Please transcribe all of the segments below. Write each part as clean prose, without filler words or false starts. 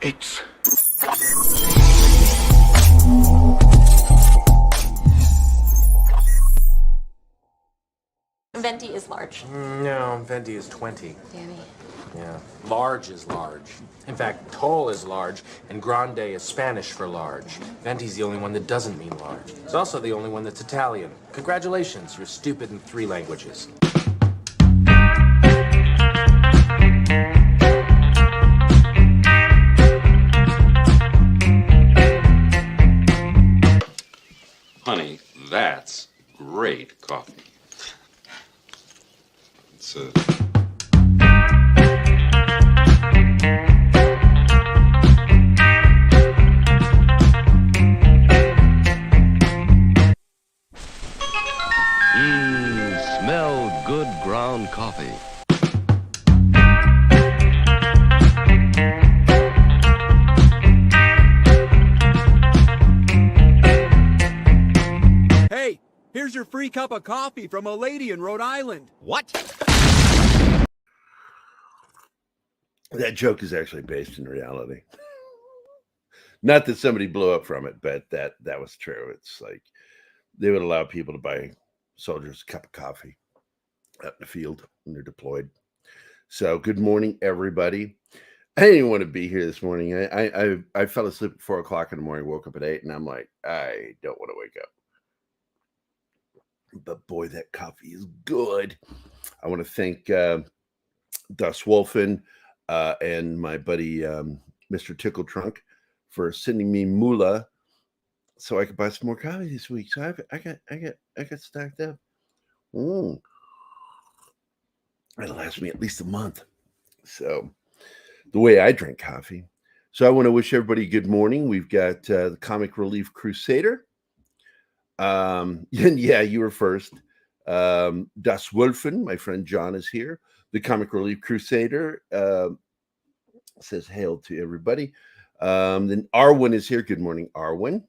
It's... Venti is large. No, Venti is 20. Danny. Yeah. Large is large. In fact, tall is large, and grande is Spanish for large. Venti's the only one that doesn't mean large. It's also the only one that's Italian. Congratulations, you're stupid in 3 languages. Honey, that's great coffee. It's Smell good ground coffee. Hey, here's your free cup of coffee from a lady in Rhode Island. What? That joke is actually based in reality. Not that somebody blew up from it, but that was true. It's like they would allow people to buy soldiers a cup of coffee out in the field when they're deployed. So good morning, everybody. I didn't want to be here this morning. I fell asleep at 4 o'clock in the morning, woke up at 8, and I'm like, I don't want to wake up. But boy, that coffee is good. I want to thank Das Wolfen and my buddy Mr. Tickle Trunk for sending me moolah so I could buy some more coffee this week. So I got stacked up. It'll last me at least a month. So the way I drink coffee. So I want to wish everybody good morning. We've got the Comic Relief Crusader. And yeah, you were first. Das Wolfen, my friend John, is here. The Comic Relief Crusader says hail to everybody. Then Arwen is here. Good morning, Arwen.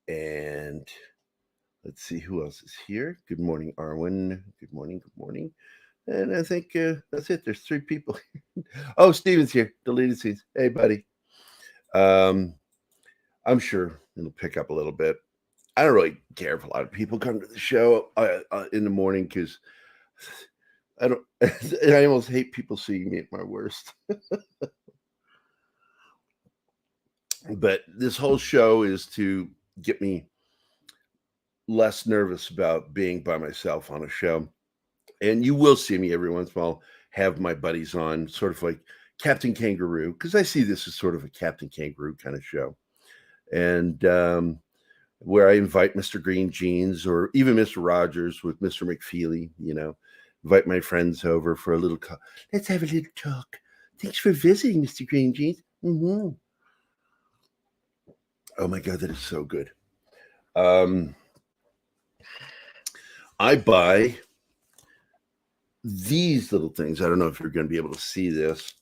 And let's see who else is here. Good morning, Arwen. Good morning. Good morning. And I think that's it. There's 3 people. Oh, Steven's here. Deleted scenes. Hey, buddy. I'm sure it'll pick up a little bit. I don't really care if a lot of people come to the show in the morning because I almost hate people seeing me at my worst. But this whole show is to get me less nervous about being by myself on a show. And you will see me every once in a while have my buddies on, sort of like Captain Kangaroo, because I see this as sort of a Captain Kangaroo kind of show. And where I invite Mr. Green Jeans or even Mr. Rogers with Mr. McFeely, invite my friends over for a little let's have a little talk. Thanks for visiting, Mr. Green Jeans. Mm-hmm. Oh my God, that is so good. I buy these little things. I don't know if you're going to be able to see this,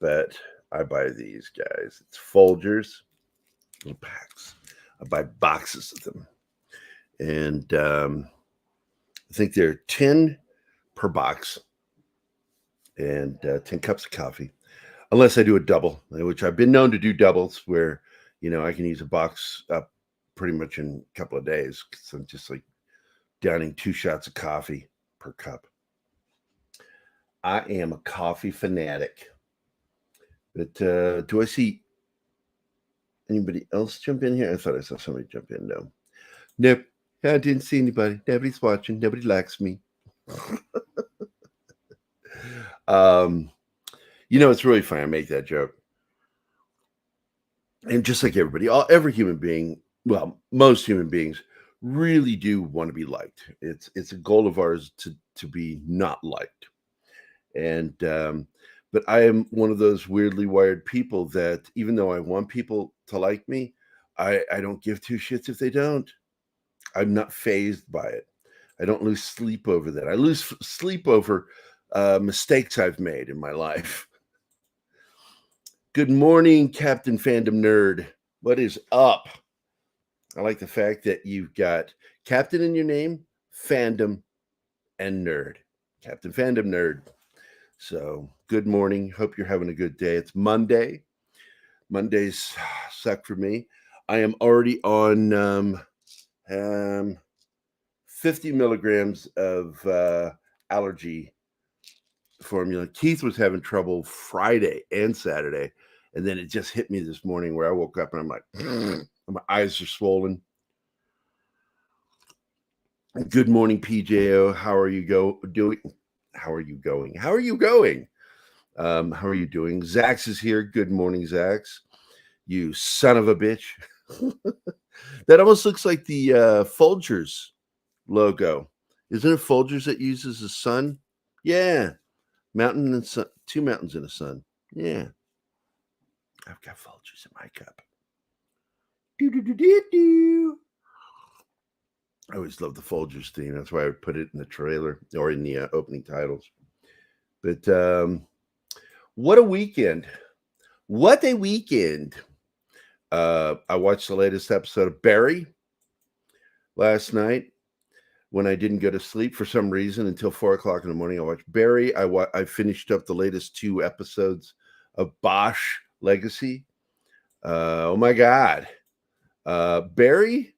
but I buy these guys. It's Folgers, little packs. I buy boxes of them. And I think they're 10 per box and 10 cups of coffee, unless I do a double, which I've been known to do doubles where, I can use a box up pretty much in a couple of days because I'm just like downing 2 shots of coffee per cup. I am a coffee fanatic. But do I see anybody else jump in here? I thought I saw somebody jump in. No. Nope. I didn't see anybody. Nobody's watching. Nobody likes me. It's really funny. I make that joke. And just like everybody, every human being, well, most human beings really do want to be liked. It's a goal of ours to be not liked. And but I am one of those weirdly wired people that even though I want people to like me, I don't give 2 shits if they don't. I'm not fazed by it. I don't lose sleep over that. I lose sleep over mistakes I've made in my life. Good morning, Captain Fandom Nerd. What is up? I like the fact that you've got Captain in your name, Fandom, and Nerd. Captain Fandom Nerd. So good morning. Hope you're having a good day. It's Monday. Mondays suck for me. I am already on 50 milligrams of allergy formula. Keith was having trouble Friday and Saturday, and then it just hit me this morning where I woke up and I'm like, my eyes are swollen. Good morning, PJO. How are you doing? How are you going? How are you going? How are you doing? Zax is here. Good morning, Zax. You son of a bitch. That almost looks like the Folgers logo. Isn't it Folgers that uses the sun? Yeah. Mountain and sun. 2 mountains and a sun. Yeah. I've got Folgers in my cup. Do. I always love the Folgers theme. That's why I would put it in the trailer or in the opening titles. But what a weekend. What a weekend. I watched the latest episode of Barry last night when I didn't go to sleep for some reason until 4 o'clock in the morning. I watched Barry. I finished up the latest 2 episodes of Bosch Legacy. Oh my God. Barry,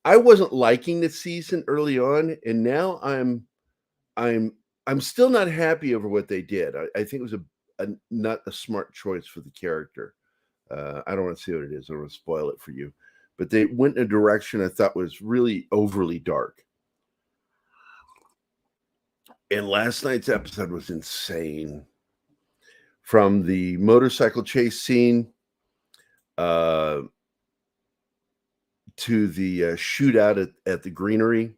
I wasn't liking the season early on, and now I'm still not happy over what they did. I think it was not a smart choice for the character. I don't want to see what it is. I don't want to spoil it for you. But they went in a direction I thought was really overly dark. And last night's episode was insane. From the motorcycle chase scene to the shootout at the greenery,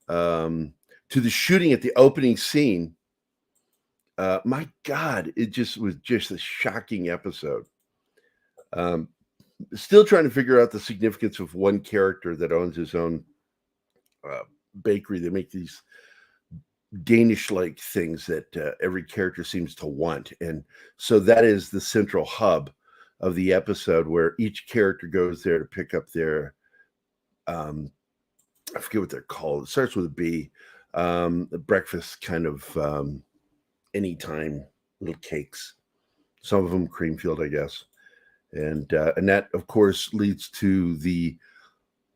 to the shooting at the opening scene. My God, it just was just a shocking episode. Still trying to figure out the significance of one character that owns his own bakery. They make these Danish-like things that every character seems to want. And so that is the central hub of the episode, where each character goes there to pick up their I forget what they're called. It starts with a B. The breakfast kind of anytime little cakes. Some of them Creamfield, I guess. And that, of course, leads to the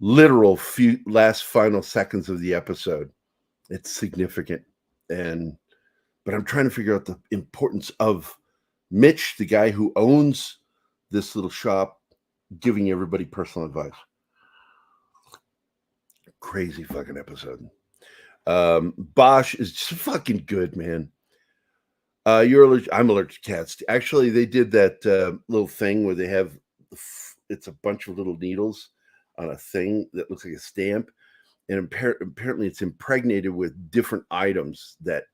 literal last final seconds of the episode. It's significant. But I'm trying to figure out the importance of Mitch, the guy who owns this little shop, giving everybody personal advice. Crazy fucking episode. Bosch is just fucking good, man. I'm allergic to cats. Actually, they did that little thing where they have it's a bunch of little needles on a thing that looks like a stamp, and apparently it's impregnated with different items that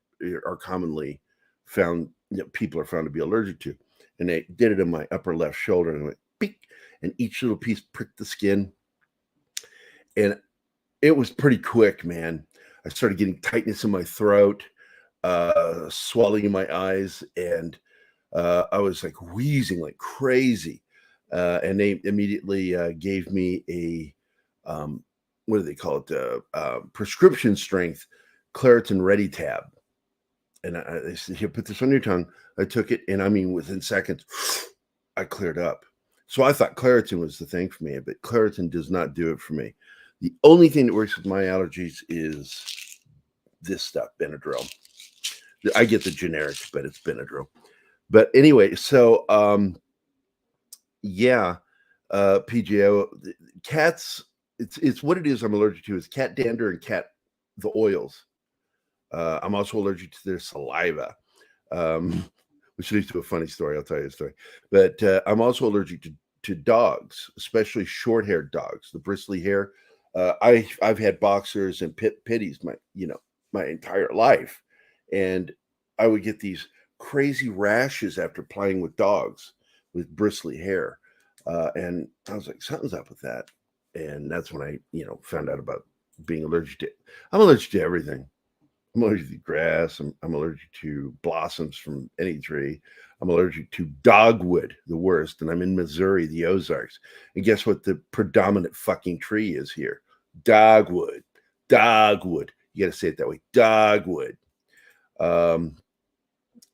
are commonly found, people are found to be allergic to. And they did it in my upper left shoulder, and I went beep, and each little piece pricked the skin, and it was pretty quick, man. I started getting tightness in my throat, swelling in my eyes, and I was like wheezing like crazy. And they immediately gave me a what do they call it? Prescription strength Claritin Ready tab. And they said, "Here, put this on your tongue." I took it, and I mean, within seconds, I cleared up. So I thought Claritin was the thing for me, but Claritin does not do it for me. The only thing that works with my allergies is this stuff, Benadryl. I get the generics, but it's Benadryl. But anyway, so PGO cats. It's what it is. I'm allergic to is cat dander and the oils. I'm also allergic to their saliva, which leads to a funny story. I'll tell you a story. But I'm also allergic to dogs, especially short-haired dogs, the bristly hair. I've had boxers and pitties my entire life, and I would get these crazy rashes after playing with dogs with bristly hair, and I was like, something's up with that. And that's when I found out about being allergic to. I'm allergic to everything. I'm allergic to grass. I'm allergic to blossoms from any tree. I'm allergic to dogwood, the worst. And I'm in Missouri, the Ozarks. And guess what the predominant fucking tree is here? Dogwood. Dogwood. You got to say it that way. Dogwood. I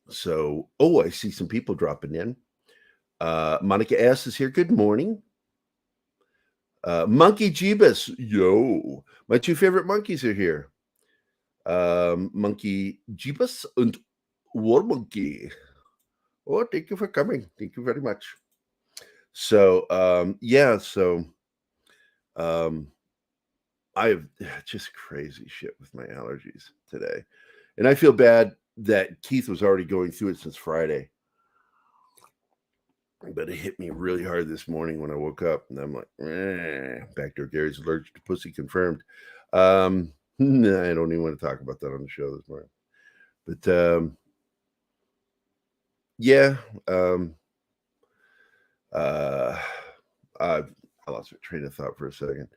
see some people dropping in. Monica S is here. Good morning. Monkey Jeebus, yo. My two favorite monkeys are here. Monkey Jeebus and War Monkey. Oh, thank you for coming. Thank you very much. So, I have just crazy shit with my allergies today. And I feel bad that Keith was already going through it since Friday. But it hit me really hard this morning when I woke up, and I'm like, backdoor Gary's allergic to pussy confirmed. I don't even want to talk about that on the show this morning. But I lost my train of thought for a second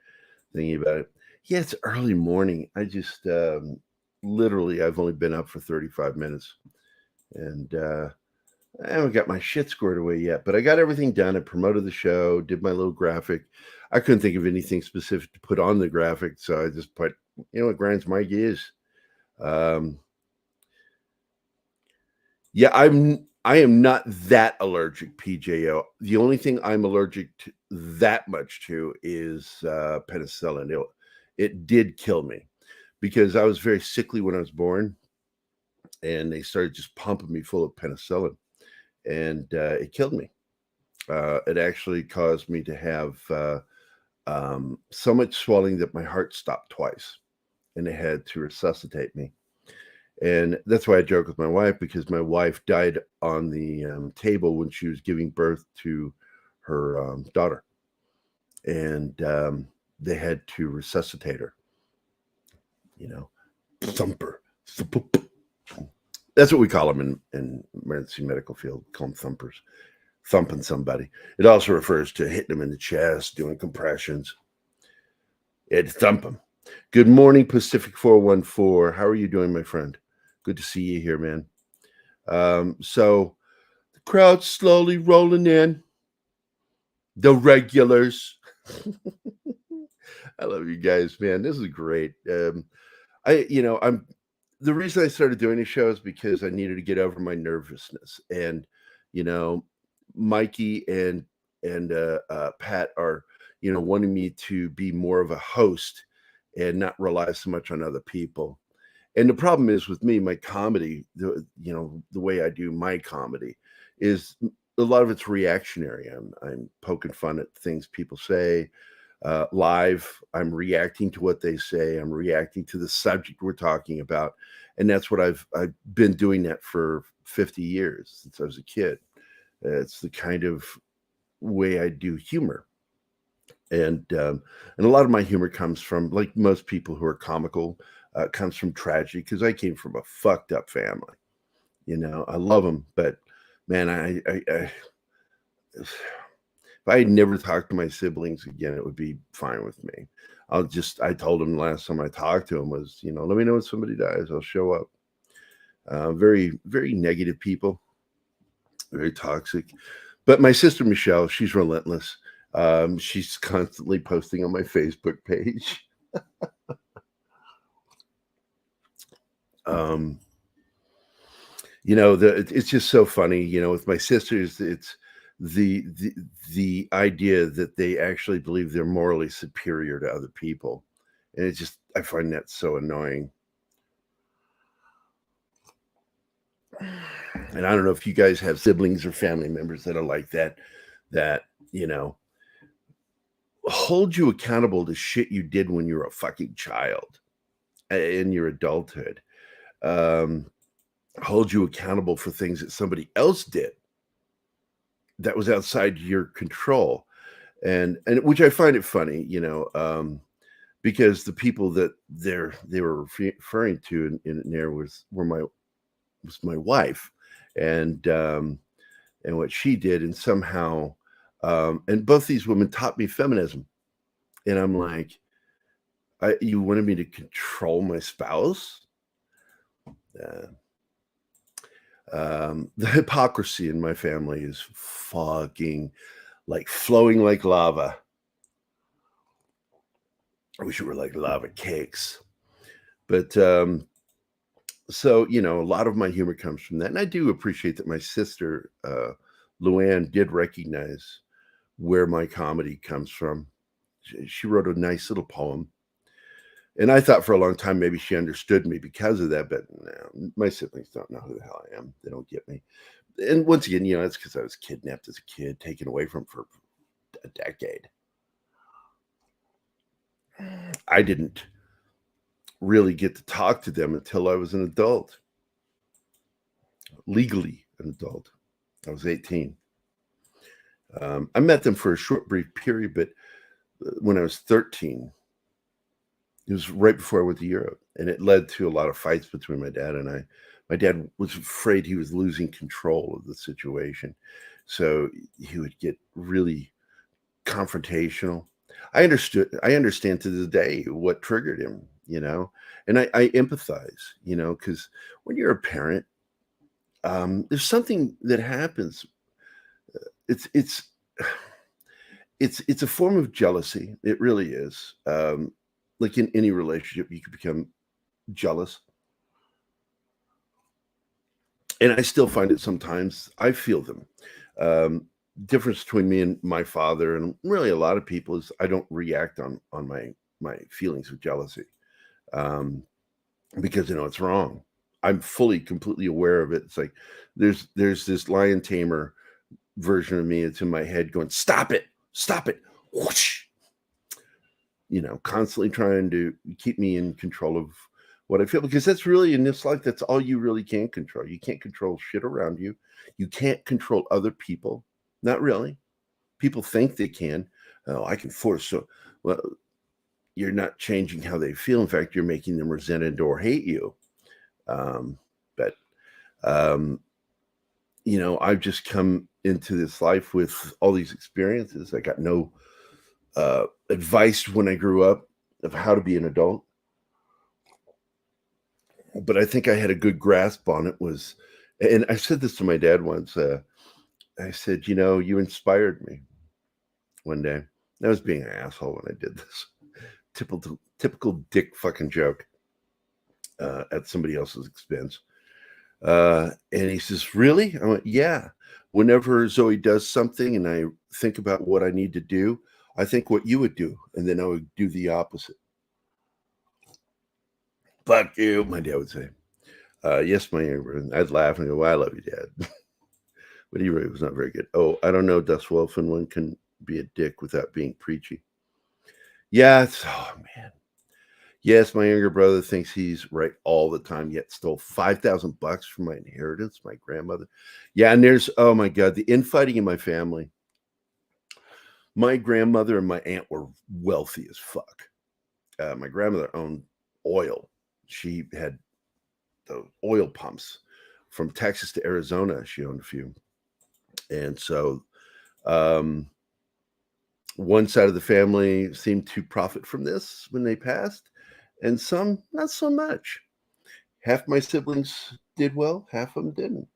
thinking about it. Yeah, it's early morning. I just literally I've only been up for 35 minutes, and I haven't got my shit squared away yet, but I got everything done. I promoted the show, did my little graphic. I couldn't think of anything specific to put on the graphic, so I just put, what grinds my gears. I am not that allergic, PJO. The only thing I'm allergic to that much to is penicillin. It did kill me because I was very sickly when I was born, and they started just pumping me full of penicillin. And it killed me. It actually caused me to have so much swelling that my heart stopped twice, and they had to resuscitate me. And that's why I joke with my wife, because my wife died on the table when she was giving birth to her daughter, and they had to resuscitate her. Thumper. That's what we call them in emergency medical field. Call them thumpers. Thumping somebody. It also refers to hitting them in the chest, doing compressions. It thump them. Good morning, Pacific 414. How are you doing, my friend? Good to see you here, man. So the crowd's slowly rolling in. The regulars. I love you guys, man. This is great. The reason I started doing these shows because I needed to get over my nervousness, and Mikey and Pat are wanting me to be more of a host and not rely so much on other people. And the problem is with me, my comedy, the way I do my comedy is a lot of it's reactionary. I'm poking fun at things people say. Live, I'm reacting to what they say. I'm reacting to the subject we're talking about, and that's what I've been doing that for 50 years since I was a kid. It's the kind of way I do humor, and a lot of my humor comes from, like most people who are comical, comes from tragedy, because I came from a fucked up family. I love them, but man, if I had never talked to my siblings again, it would be fine with me. I told them the last time I talked to them was, let me know when somebody dies, I'll show up. Very, very negative people, very toxic. But my sister, Michelle, she's relentless. She's constantly posting on my Facebook page. It's just so funny, with my sisters, it's the idea that they actually believe they're morally superior to other people, and I find that so annoying. And I don't know if you guys have siblings or family members that are like that hold you accountable to shit you did when you were a fucking child in your adulthood. Hold you accountable for things that somebody else did that was outside your control, and which I find it funny, because the people that they were referring to in there was my wife, and what she did, and somehow, and both these women taught me feminism, and I'm like, you wanted me to control my spouse? The hypocrisy in my family is fucking like flowing like lava. I wish it were like lava cakes. But so a lot of my humor comes from that, and I do appreciate that my sister Luann did recognize where my comedy comes from. She wrote a nice little poem. And I thought for a long time maybe she understood me because of that, but no, my siblings don't know who the hell I am. They don't get me. And once again, it's because I was kidnapped as a kid, taken away from for a decade. I didn't really get to talk to them until I was an adult, legally an adult. I was 18. I met them for a short, brief period, but when I was 13, it was right before I went to Europe, and it led to a lot of fights between my dad and I. My dad was afraid he was losing control of the situation, so he would get really confrontational. I understand to this day what triggered him, and I empathize, because when you're a parent, there's something that happens. It's a form of jealousy. It really is. Like in any relationship, you can become jealous. And I still find it sometimes. I feel them. Difference between me and my father, and really a lot of people, is I don't react on my feelings of jealousy, because it's wrong. I'm completely aware of it. It's like there's this lion tamer version of me. It's in my head going, stop it, whoosh. Constantly trying to keep me in control of what I feel, because that's really, in this life, that's all you really can control. You can't control shit around you. You can't control other people. Not really. People think they can. Oh, I can force. So, well, you're not changing how they feel. In fact, you're making them resent or hate you. But I've just come into this life with all these experiences. I got no advice when I grew up of how to be an adult, but I think I had a good grasp on it. And I said this to my dad once. I said, you inspired me one day. I was being an asshole when I did this. Typical dick fucking joke at somebody else's expense. And he says, really? I went, yeah. Whenever Zoe does something and I think about what I need to do, I think what you would do, and then I would do the opposite. Fuck you, my dad would say. Yes, my younger brother. I'd laugh and go, well, I love you, Dad. But he really was not very good. Oh, I don't know, Dust Wolf, and one can be a dick without being preachy. Yeah, oh, man. Yes, my younger brother thinks he's right all the time, yet stole $5,000 from my inheritance, my grandmother. Yeah, and there's, oh my God, the infighting in my family. My grandmother and my aunt were wealthy as fuck. My grandmother owned oil. She had the oil pumps from Texas to Arizona. She owned a few. And so one side of the family seemed to profit from this when they passed, and some not so much. Half my siblings did well, half of them didn't.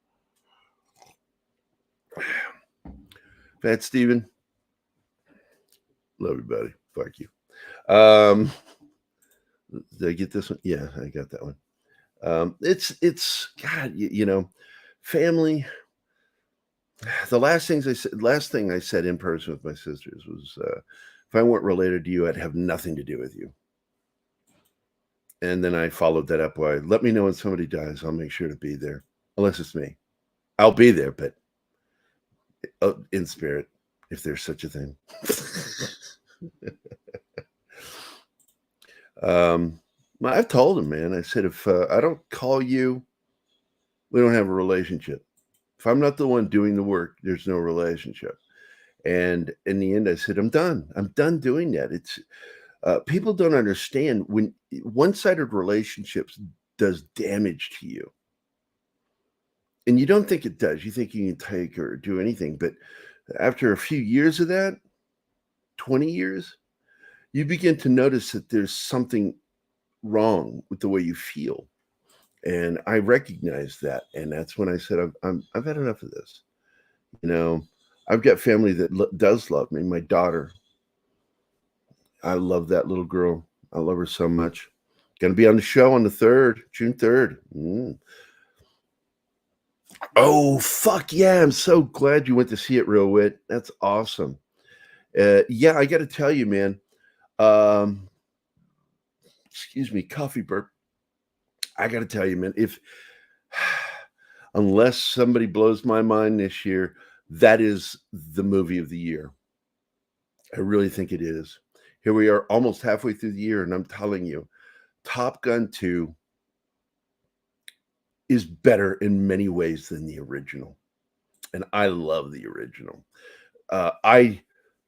Fat Steven. Love you, buddy. Fuck you. Did I get this one? Yeah, I got that one. It's God, family. The last thing I said in person with my sisters was, if I weren't related to you, I'd have nothing to do with you. And then I followed that up by, let me know when somebody dies. I'll make sure to be there, unless it's me. I'll be there, but in spirit, if there's such a thing. I've told him, man. I said, if I don't call you, we don't have a relationship. If I'm not the one doing the work, there's no relationship. And in the end, I said, I'm done. I'm done doing that. It's people don't understand when one-sided relationships does damage to you. And you don't think it does. You think you can take or do anything. But after a few years of that, 20 years, you begin to notice that there's something wrong with the way you feel. And I recognized that. And that's when I said, I've had enough of this. I've got family that does love me. My daughter, I love that little girl. I love her so much. Going to be on the show on the 3rd, June 3rd. Oh, fuck yeah. I'm so glad you went to see it, Real Wit. That's awesome. Yeah, I got to tell you, man. Um, excuse me, coffee burp. I got to tell you, man, if unless somebody blows my mind this year, that is the movie of the year. I really think it is. Here we are almost halfway through the year, and I'm telling you, Top Gun 2 is better in many ways than the original. And I love the original. I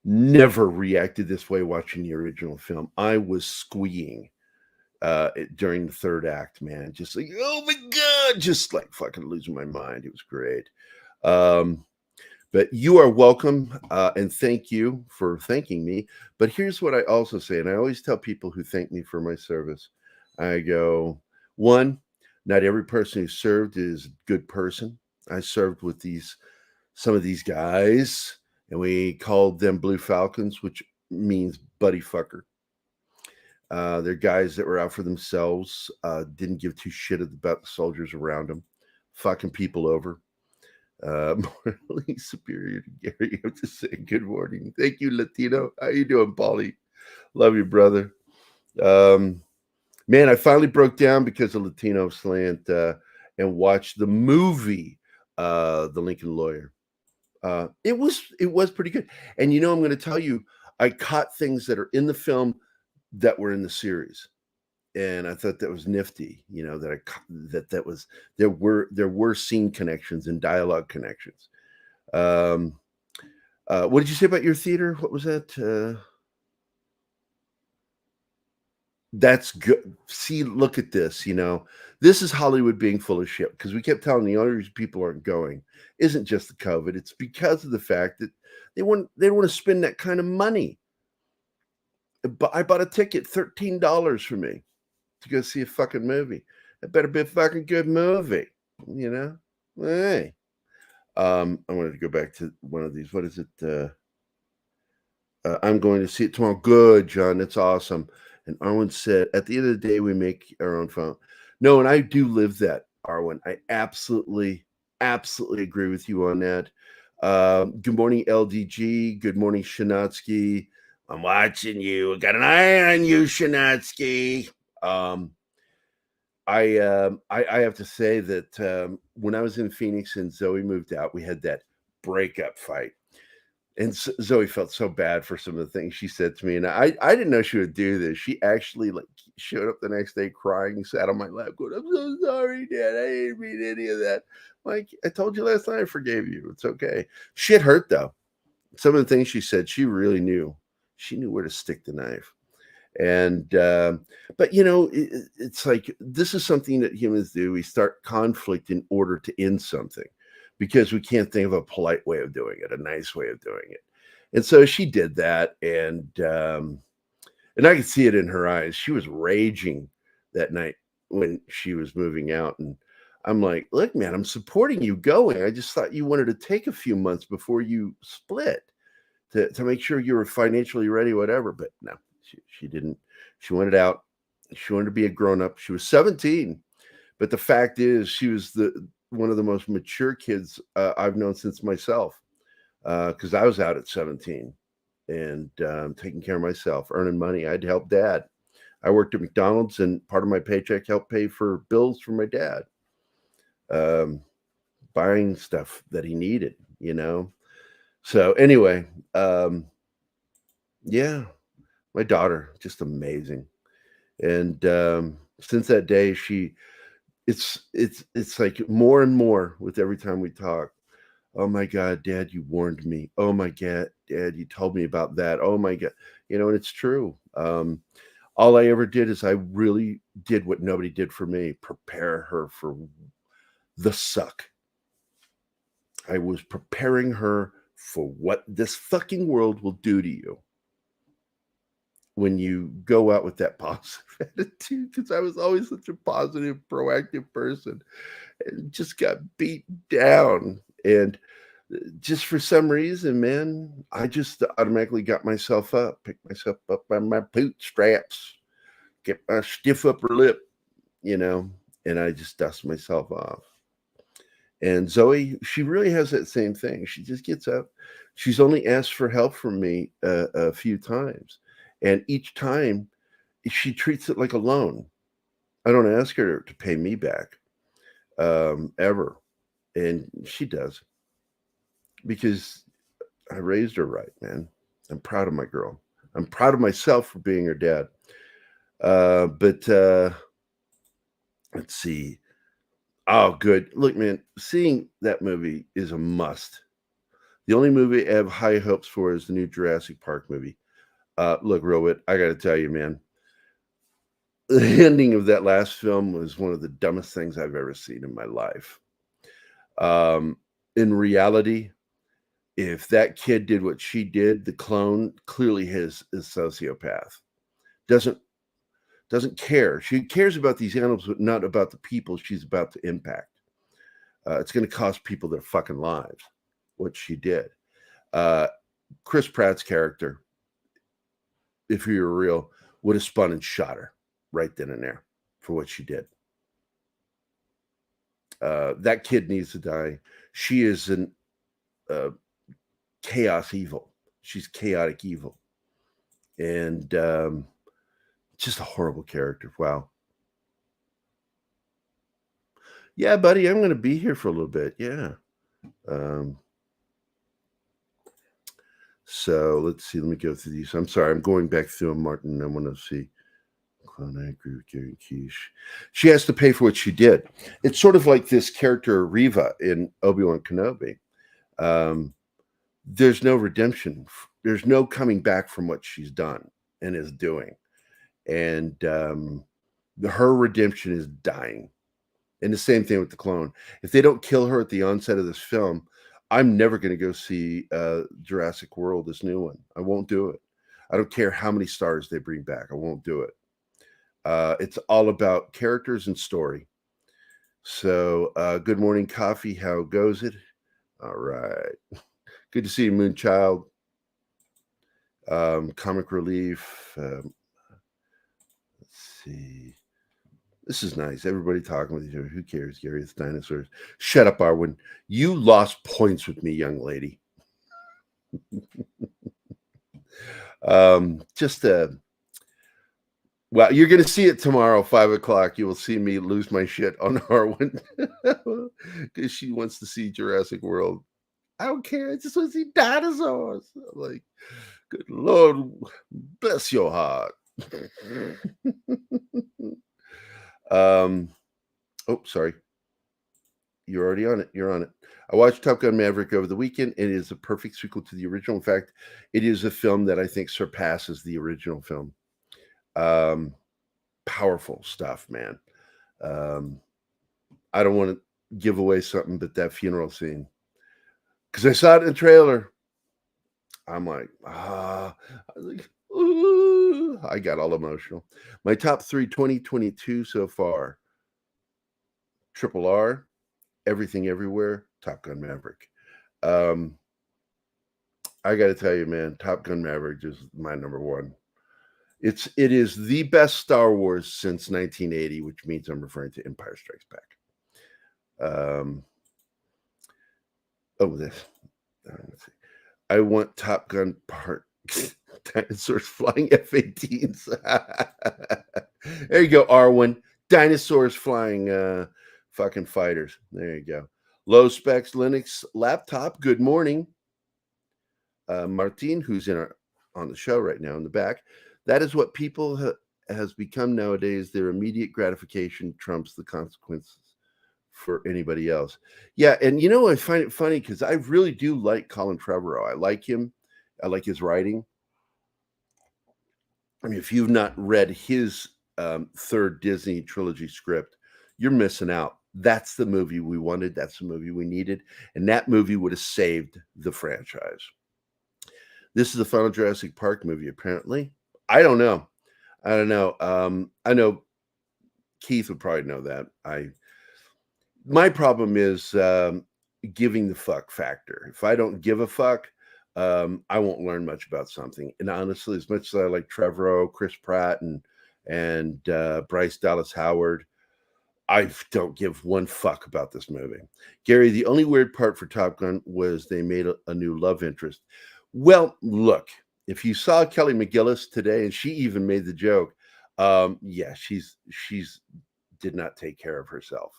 never reacted this way watching the original film. I was squeeing during the third act, man. Just like, oh my God, just like fucking losing my mind. It was great. But you are welcome, and thank you for thanking me. But here's what I also say, and I always tell people who thank me for my service, I go, one, not every person who served is a good person. I served with some of these guys, and we called them Blue Falcons, which means buddy fucker. They're guys that were out for themselves, didn't give two shit about the soldiers around them, fucking people over. Morally superior to Gerry. I'm just saying good morning. Thank you, Latino. How you doing, Paulie? Love you, brother. Man, I finally broke down because of Latino Slant and watched the movie, The Lincoln Lawyer. It was pretty good. And I'm going to tell you, I caught things that are in the film that were in the series. And I thought that was nifty, that was there were scene connections and dialogue connections. What did you say about your theater? What was that? That's good. See, look at this. This is Hollywood being full of shit, because we kept telling the only reason people aren't going isn't just the COVID. It's because of the fact that they don't want to spend that kind of money. But I bought a ticket, $13 for me, to go see a fucking movie. It better be a fucking good movie, Hey, I wanted to go back to one of these. What is it? I'm going to see it tomorrow. Good, John. That's awesome. And Arwen said, at the end of the day, we make our own phone. No, and I do live that, Arwen. I absolutely agree with you on that. Good morning, LDG. Good morning, Shanatsky. I'm watching you. I got an eye on you, Shanatsky. I have to say that when I was in Phoenix and Zoe moved out, we had that breakup fight. And Zoe felt so bad for some of the things she said to me. And I didn't know she would do this. She actually showed up the next day crying, sat on my lap going, I'm so sorry, Dad. I didn't mean any of that. Like, I told you last night, I forgave you. It's okay. Shit hurt, though. Some of the things she said, she really knew. She knew where to stick the knife. And, but it's like, this is something that humans do. We start conflict in order to end something, because we can't think of a polite way of doing it, a nice way of doing it. And so she did that. And I could see it in her eyes. She was raging that night when she was moving out. And I'm like, look, man, I'm supporting you going. I just thought you wanted to take a few months before you split to make sure you were financially ready, whatever. But no, she didn't. She wanted out. She wanted to be a grown-up. She was 17. But the fact is, she was one of the most mature kids I've known since myself, because I was out at 17 and taking care of myself, earning money. I'd help Dad. I worked at McDonald's, and part of my paycheck helped pay for bills for my dad, buying stuff that he needed, So anyway, yeah, my daughter, just amazing. And since that day, it's like more and more with every time we talk. Oh my God, Dad, you warned me. Oh my God, Dad, you told me about that. Oh my God, and it's true. All I ever did is I really did what nobody did for me: prepare her for the suck. I was preparing her for what this fucking world will do to you when you go out with that positive attitude, because I was always such a positive, proactive person and just got beat down. And just for some reason, man, I just automatically got myself up, picked myself up by my bootstraps, get my stiff upper lip, and I just dust myself off. And Zoe, she really has that same thing. She just gets up. She's only asked for help from me a few times. And each time she treats it like a loan. I don't ask her to pay me back ever. And she does because I raised her right, man. I'm proud of my girl. I'm proud of myself for being her dad. But let's see. Oh, good. Look, man, seeing that movie is a must. The only movie I have high hopes for is the new Jurassic Park movie. Look, Robit, I got to tell you, man, the ending of that last film was one of the dumbest things I've ever seen in my life. In reality, if that kid did what she did, the clone clearly is a sociopath. Doesn't care. She cares about these animals, but not about the people she's about to impact. It's going to cost people their fucking lives, what she did. Chris Pratt's character, if he were real, would have spun and shot her right then and there for what she did. That kid needs to die. She is an chaos evil. She's chaotic evil. And just a horrible character. Wow. Yeah, buddy, I'm going to be here for a little bit. Yeah. So let's see. Let me go through these. I'm sorry. I'm going back through them, Martin. I want to see. I agree with Gerry Quiche. She has to pay for what she did. It's sort of like this character, Reva, in Obi Wan Kenobi. There's no redemption. There's no coming back from what she's done and is doing. And her redemption is dying. And the same thing with the clone. If they don't kill her at the onset of this film, I'm never going to go see Jurassic World, this new one. I won't do it. I don't care how many stars they bring back. I won't do it. It's all about characters and story. So, good morning, Coffee. How goes it? All right. Good to see you, Moonchild. Comic Relief. Let's see. This is nice. Everybody talking with each other. Who cares, Gerry? It's dinosaurs. Shut up, Arwen. You lost points with me, young lady. Well, you're going to see it tomorrow, 5 o'clock. You will see me lose my shit on Arwen because she wants to see Jurassic World. I don't care. I just want to see dinosaurs. I'm like, good Lord, bless your heart. Oh, sorry. You're already on it. You're on it. I watched Top Gun Maverick over the weekend. It is a perfect sequel to the original. In fact, it is a film that I think surpasses the original film. Powerful stuff, man. I don't want to give away something, but that funeral scene, because I saw it in the trailer. I'm like, I was like, ooh, I got all emotional. My top 3 2022 so far: Triple R, Everything Everywhere, Top Gun Maverick. I got to tell you, man, Top Gun Maverick is my number one. It is the best Star Wars since 1980, which means I'm referring to Empire Strikes Back. Let's see. I want Top Gun Part dinosaurs flying F-18s. There you go, Arwen. Dinosaurs flying fucking fighters. There you go. Low specs Linux laptop. Good morning, Martin, who's on the show right now in the back. That is what people has become nowadays. Their immediate gratification trumps the consequences for anybody else. Yeah, and I find it funny because I really do like Colin Trevorrow. I like him. I like his writing. I mean, if you've not read his third Disney trilogy script, you're missing out. That's the movie we wanted. That's the movie we needed. And that movie would have saved the franchise. This is the final Jurassic Park movie, apparently. I don't know. I know Keith would probably know that. My problem is giving the fuck factor. If I don't give a fuck, I won't learn much about something. And honestly, as much as I like Trevorrow, Chris Pratt, and Bryce Dallas Howard, I don't give one fuck about this movie. Gerry, the only weird part for Top Gun was they made a new love interest. Well, look, if you saw Kelly McGillis today, and she even made the joke, yeah, she's did not take care of herself.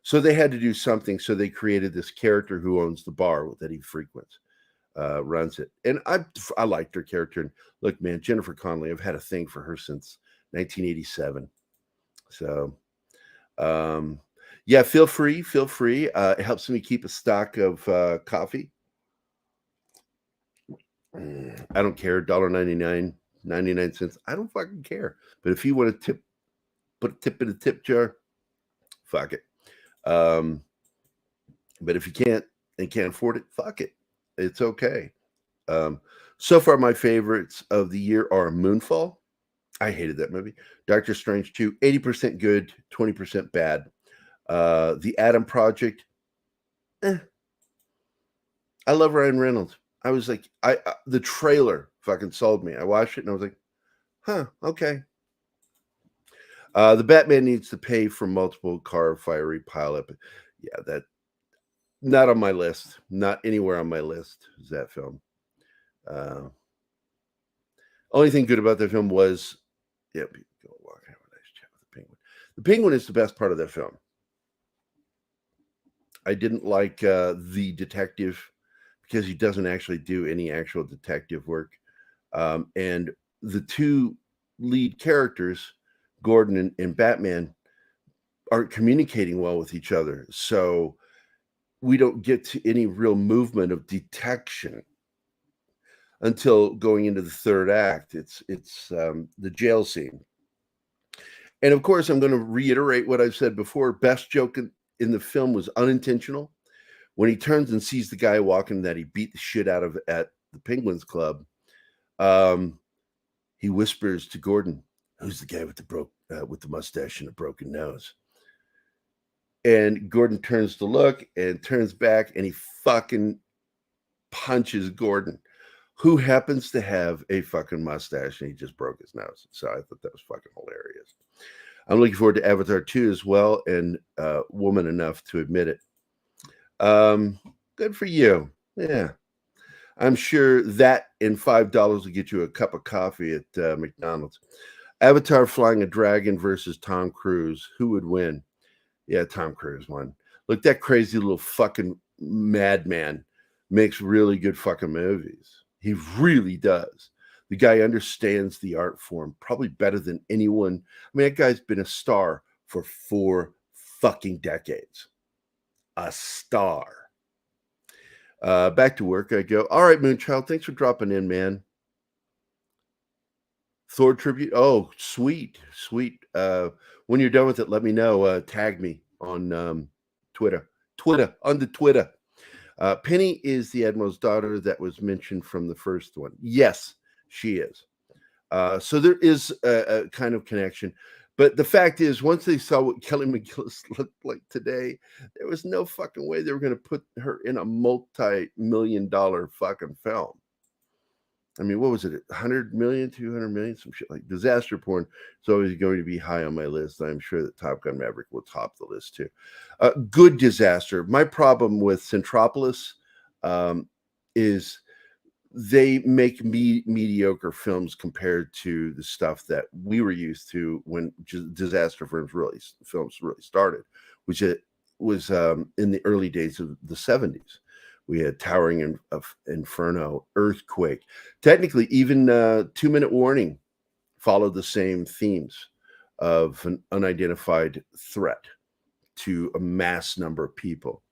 So they had to do something. So they created this character who owns the bar that he frequents, runs it, and I liked her character. And look, man, Jennifer Connelly, I've had a thing for her since 1987. So, yeah, feel free. It helps me keep a stock of coffee. I don't care. $1.99, 99 cents. I don't fucking care. But if you want to tip, put a tip in a tip jar, fuck it. But if you can't afford it, fuck it. It's okay. So far, my favorites of the year are Moonfall. I hated that movie. Doctor Strange 2, 80% good, 20% bad. The Adam Project. I love Ryan Reynolds. I was like, the trailer fucking sold me. I watched it and I was like, huh, okay. The Batman needs to pay for multiple car fiery pileup. Yeah, that not on my list. Not anywhere on my list is that film. Only thing good about that film was, yeah, go walk have a nice chat with the Penguin. The Penguin is the best part of that film. I didn't like the detective because he doesn't actually do any actual detective work. And the two lead characters, Gordon and Batman, aren't communicating well with each other. So we don't get to any real movement of detection until going into the third act. It's the jail scene. And of course, I'm going to reiterate what I've said before. Best joke in the film was unintentional. When he turns and sees the guy walking that he beat the shit out of at the Penguins Club, he whispers to Gordon, "Who's the guy with the mustache and a broken nose?" And Gordon turns to look and turns back, and he fucking punches Gordon, who happens to have a fucking mustache, and he just broke his nose. So I thought that was fucking hilarious. I'm looking forward to Avatar 2 as well, and woman enough to admit it. Good for you. Yeah. I'm sure that and $5 will get you a cup of coffee at McDonald's. Avatar flying a dragon versus Tom Cruise. Who would win? Yeah, Tom Cruise won. Look, that crazy little fucking madman makes really good fucking movies. He really does. The guy understands the art form probably better than anyone. I mean, that guy's been a star for 4 fucking decades. A star. Back to work I go. All right, Moonchild, thanks for dropping in, man. Thor tribute. Oh, sweet. When you're done with it, let me know. Tag me on Twitter. On the Twitter. Penny is the Admiral's daughter that was mentioned from the first one. Yes, she is. So there is a kind of connection. But the fact is, once they saw what Kelly McGillis looked like today, there was no fucking way they were going to put her in a multi-million-dollar fucking film. I mean, what was it? 100 million, 200 million, some shit like disaster porn. It's always going to be high on my list. I'm sure that Top Gun Maverick will top the list too. Good disaster. My problem with Centropolis is they make mediocre films compared to the stuff that we were used to when disaster films really started, which it was in the early days of the 70s. We had Towering Inferno, Earthquake. Technically, even 2 Minute Warning followed the same themes of an unidentified threat to a mass number of people,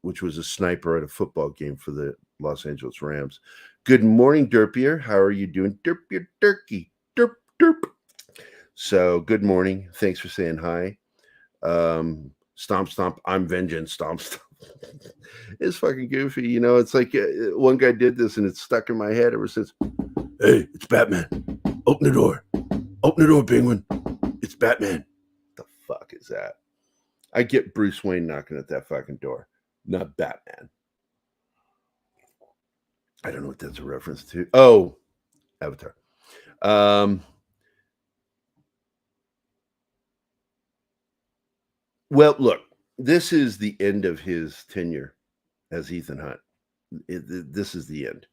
which was a sniper at a football game for the Los Angeles Rams. Good morning, Derpier. How are you doing? Derpier, Durkey, derp. So, good morning. Thanks for saying hi. Stomp, I'm vengeance, stomp. It's fucking goofy. You know, it's like one guy did this and it's stuck in my head ever since. Hey, it's Batman. Open the door. Open the door, Penguin. It's Batman. What the fuck is that? I get Bruce Wayne knocking at that fucking door, not Batman. I don't know what that's a reference to. Oh, Avatar. Well, look, this is the end of his tenure as Ethan Hunt. This is the end.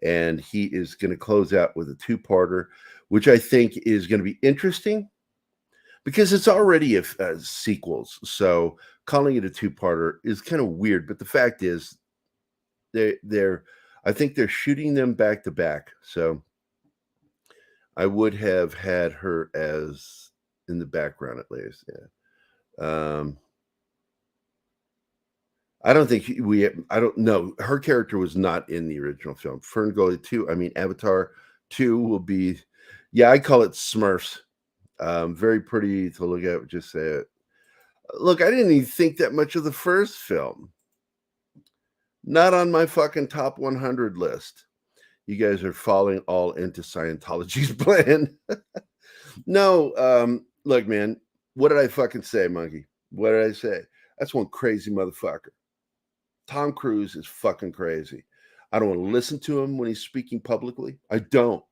And he is going to close out with a two-parter, which I think is going to be interesting because it's already a sequels. So calling it a two-parter is kind of weird. But the fact is, I think they're shooting them back to back. So I would have had her as in the background at least. Yeah. I don't think I don't know. Her character was not in the original film. Fern Gully 2, Avatar 2 will be, yeah, I call it Smurfs. Very pretty to look at, just say it. Look, I didn't even think that much of the first film. Not on my fucking top 100 list. You guys are falling all into Scientology's plan. No, look, man, what did I fucking say, monkey? What did I say? That's one crazy motherfucker. Tom Cruise is fucking crazy. I don't want to listen to him when he's speaking publicly. I don't.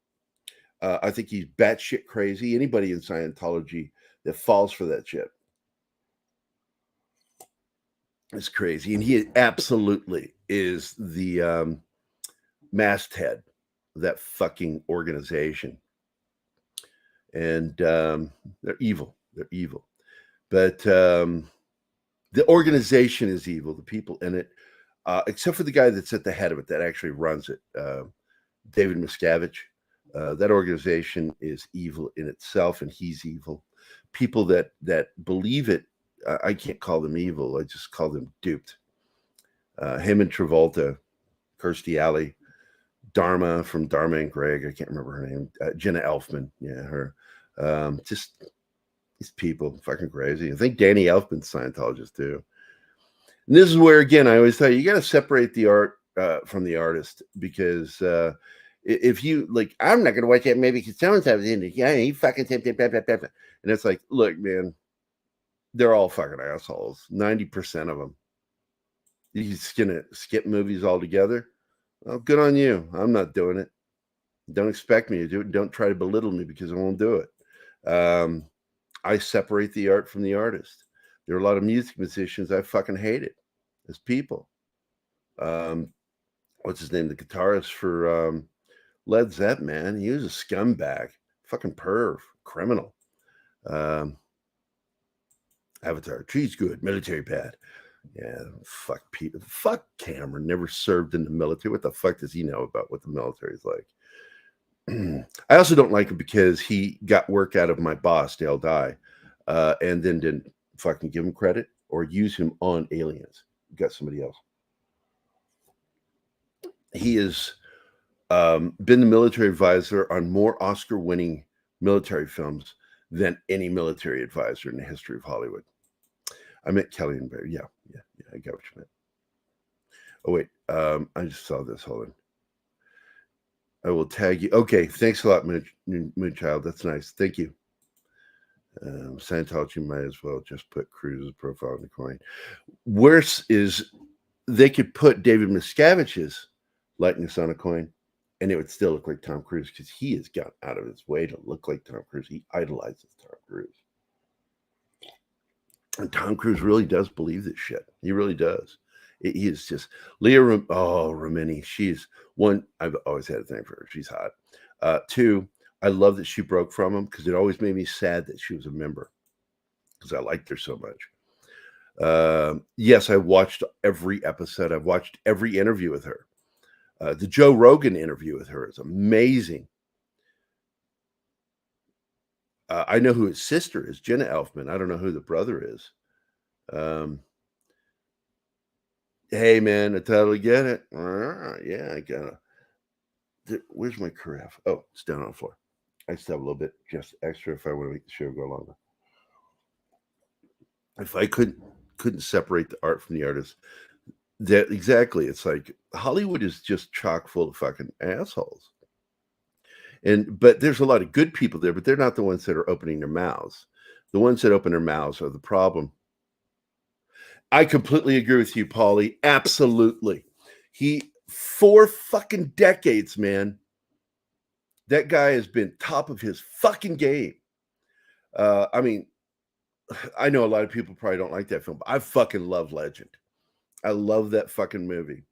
I think he's batshit crazy. Anybody in Scientology that falls for that shit is crazy. And he absolutely is the masthead of that fucking organization. And they're evil. They're evil. But the organization is evil. The people in it, except for the guy that's at the head of it, that actually runs it, David Miscavige. That organization is evil in itself, and he's evil. People that believe it, I can't call them evil. I just call them duped. Him and Travolta, Kirstie Alley, Dharma from Dharma and Greg. I can't remember her name. Jenna Elfman. Yeah, her. Just these people, fucking crazy. I think Danny Elfman's Scientologist too. And this is where, again, I always tell you got to separate the art from the artist, because if you like, I'm not going to watch that movie because someone's in it. Yeah, he fucking blah, blah, blah, blah. And it's like, look, man, they're all fucking assholes. 90% of them. You're just gonna skip movies altogether. Well, good on you. I'm not doing it. Don't expect me to do it. Don't try to belittle me because I won't do it. I separate the art from the artist. There are a lot of music musicians I fucking hated as people. What's his name? The guitarist for Led Zeppelin, man. He was a scumbag, fucking perv, criminal. Avatar, tree's good, military bad. Yeah, fuck Peter. Fuck Cameron. Never served in the military. What the fuck does he know about what the military is like? I also don't like him because he got work out of my boss, Dale Dye, and then didn't fucking give him credit or use him on Aliens. Got somebody else. He has been the military advisor on more Oscar-winning military films than any military advisor in the history of Hollywood. I met Kelly and Barry. Yeah, I got what you meant. Oh, wait. I just saw this. Hold on. I will tag you. Okay, thanks a lot, Moonchild. That's nice. Thank you. Scientology might as well just put Cruise's profile in the coin. Worse is they could put David Miscavige's likeness on a coin, and it would still look like Tom Cruise because he has gone out of his way to look like Tom Cruise. He idolizes Tom Cruise. And Tom Cruise really does believe this shit. He really does. He is just Leah Remini. She's one. I've always had a thing for her. She's hot. Two, I love that she broke from him because it always made me sad that she was a member because I liked her so much. Yes, I watched every episode. I've watched every interview with her. The Joe Rogan interview with her is amazing. I know who his sister is, Jenna Elfman. I don't know who the brother is. Hey, man, I totally get it. Yeah, I got it. Where's my carafe? Oh, it's down on the floor. I still have a little bit just extra if I want to make the show go longer. If I couldn't separate the art from the artist, that exactly. It's like Hollywood is just chock full of fucking assholes. But there's a lot of good people there, but they're not the ones that are opening their mouths. The ones that open their mouths are the problem. I completely agree with you, Paulie. Absolutely. 4 fucking decades, man. That guy has been top of his fucking game. I mean, I know a lot of people probably don't like that film, but I fucking love Legend. I love that fucking movie.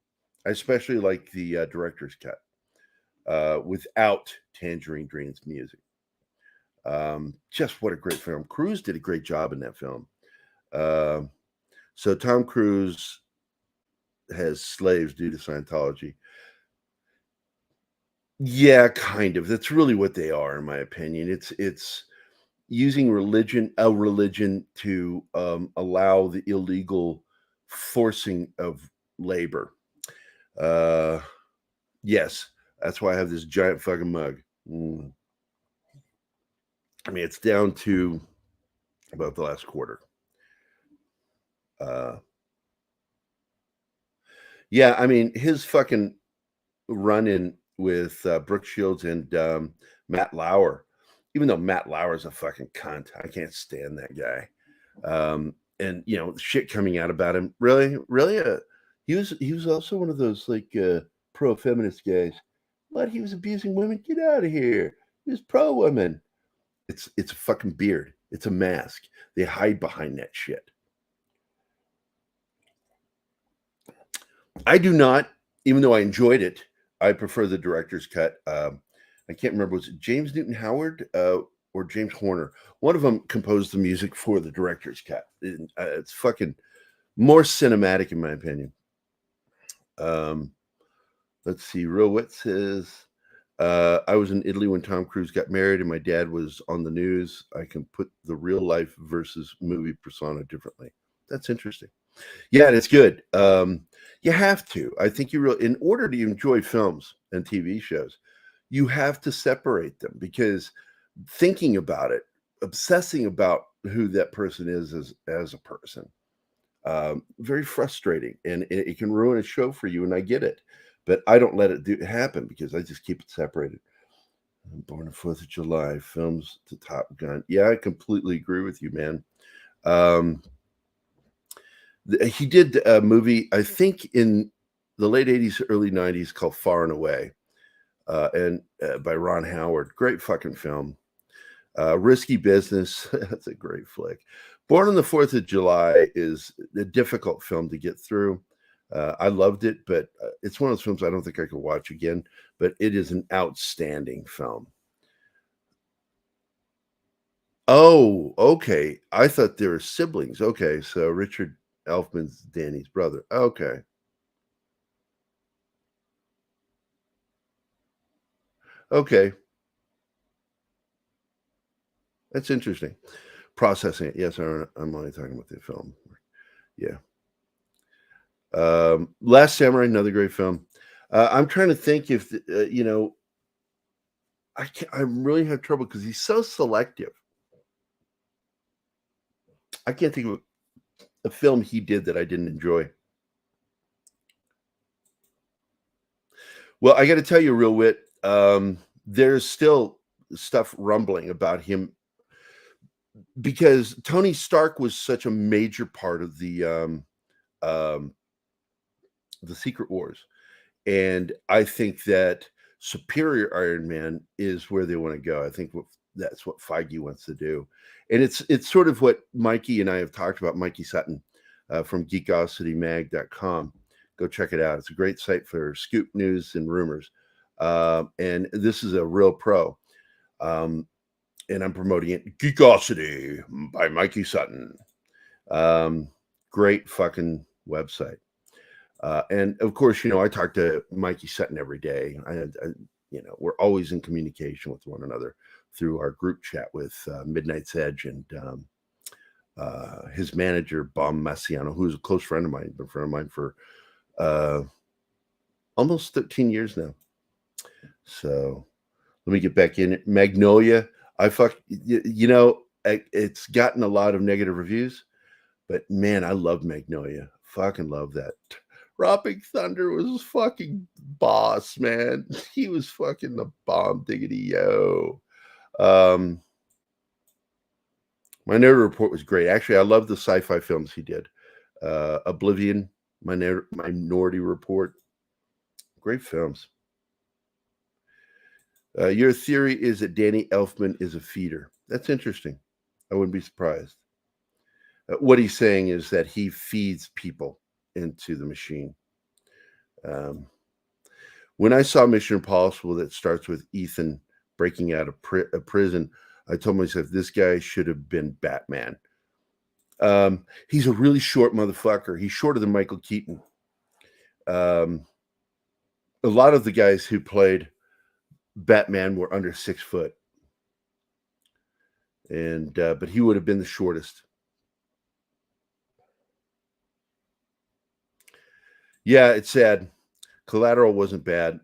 I especially like the director's cut without Tangerine Dream's music. Just what a great film. Cruise did a great job in that film. So Tom Cruise has slaves due to Scientology. Yeah, kind of. That's really what they are, in my opinion. It's using a religion to allow the illegal forcing of labor. Yes, that's why I have this giant fucking mug. I mean, it's down to about the last quarter. Yeah, I mean, his fucking run-in with Brooke Shields and Matt Lauer, even though Matt Lauer's a fucking cunt, I can't stand that guy. And you know, shit coming out about him. Really, he was also one of those like pro-feminist guys. But he was abusing women. Get out of here. He was pro-women. It's a fucking beard. It's a mask. They hide behind that shit. I do not, even though I enjoyed it. I prefer the director's cut. I can't remember, was it James Newton Howard or James Horner? One of them composed the music for the director's cut. It's fucking more cinematic, in my opinion. Let's see. Real Wit says, I was in Italy when Tom Cruise got married and my dad was on the news. I can put the real life versus movie persona differently. That's interesting. Yeah, and it's good. You have to. I think in order to enjoy films and TV shows, you have to separate them, because thinking about it, obsessing about who that person is as a person, very frustrating, and it can ruin a show for you. And I get it, but I don't let it happen because I just keep it separated. Born on 4th of July, films to Top Gun. Yeah, I completely agree with you, man. He did a movie, I think, in the late 80s, early 90s called Far and Away, and by Ron Howard. Great fucking film. Risky Business. That's a great flick. Born on the 4th of July is a difficult film to get through. I loved it, but it's one of those films I don't think I could watch again, but it is an outstanding film. Oh, okay. I thought they were siblings. Okay, so Richard Elfman's Danny's brother. Okay. Okay. That's interesting. Processing it. Yes, I'm only talking about the film. Yeah. Last Samurai, another great film. I'm trying to think if I really have trouble because he's so selective. I can't think of a film he did that I didn't enjoy. Well, I got to tell you, Real Wit, there's still stuff rumbling about him because Tony Stark was such a major part of the Secret Wars, and I think that Superior Iron Man is where they want to go. I think that's what Feige wants to do, and it's sort of what Mikey and I have talked about. Mikey Sutton from GeekOsityMag.com. Go check it out. It's a great site for scoop news and rumors. And this is a real pro. And I'm promoting it. Geekosity by Mikey Sutton. Great fucking website. And of course, I talk to Mikey Sutton every day. We're always in communication with one another through our group chat with Midnight's Edge and his manager, Bom Massiano, who's a close friend of mine, been a friend of mine for almost 13 years now. So let me get back in it. Magnolia. It's gotten a lot of negative reviews, but man, I love Magnolia. Fucking love that. Tropic Thunder was fucking boss, man. He was fucking the bomb diggity yo. Minority Report was great. Actually, I love the sci-fi films he did. Oblivion, Minority Report. Great films. Your theory is that Danny Elfman is a feeder. That's interesting. I wouldn't be surprised. What he's saying is that he feeds people into the machine. When I saw Mission Impossible that starts with Ethan breaking out of prison, I told myself this guy should have been Batman. He's a really short motherfucker. He's shorter than Michael Keaton. A lot of the guys who played Batman were under 6 foot, and but he would have been the shortest. Yeah, it's sad. Collateral wasn't bad.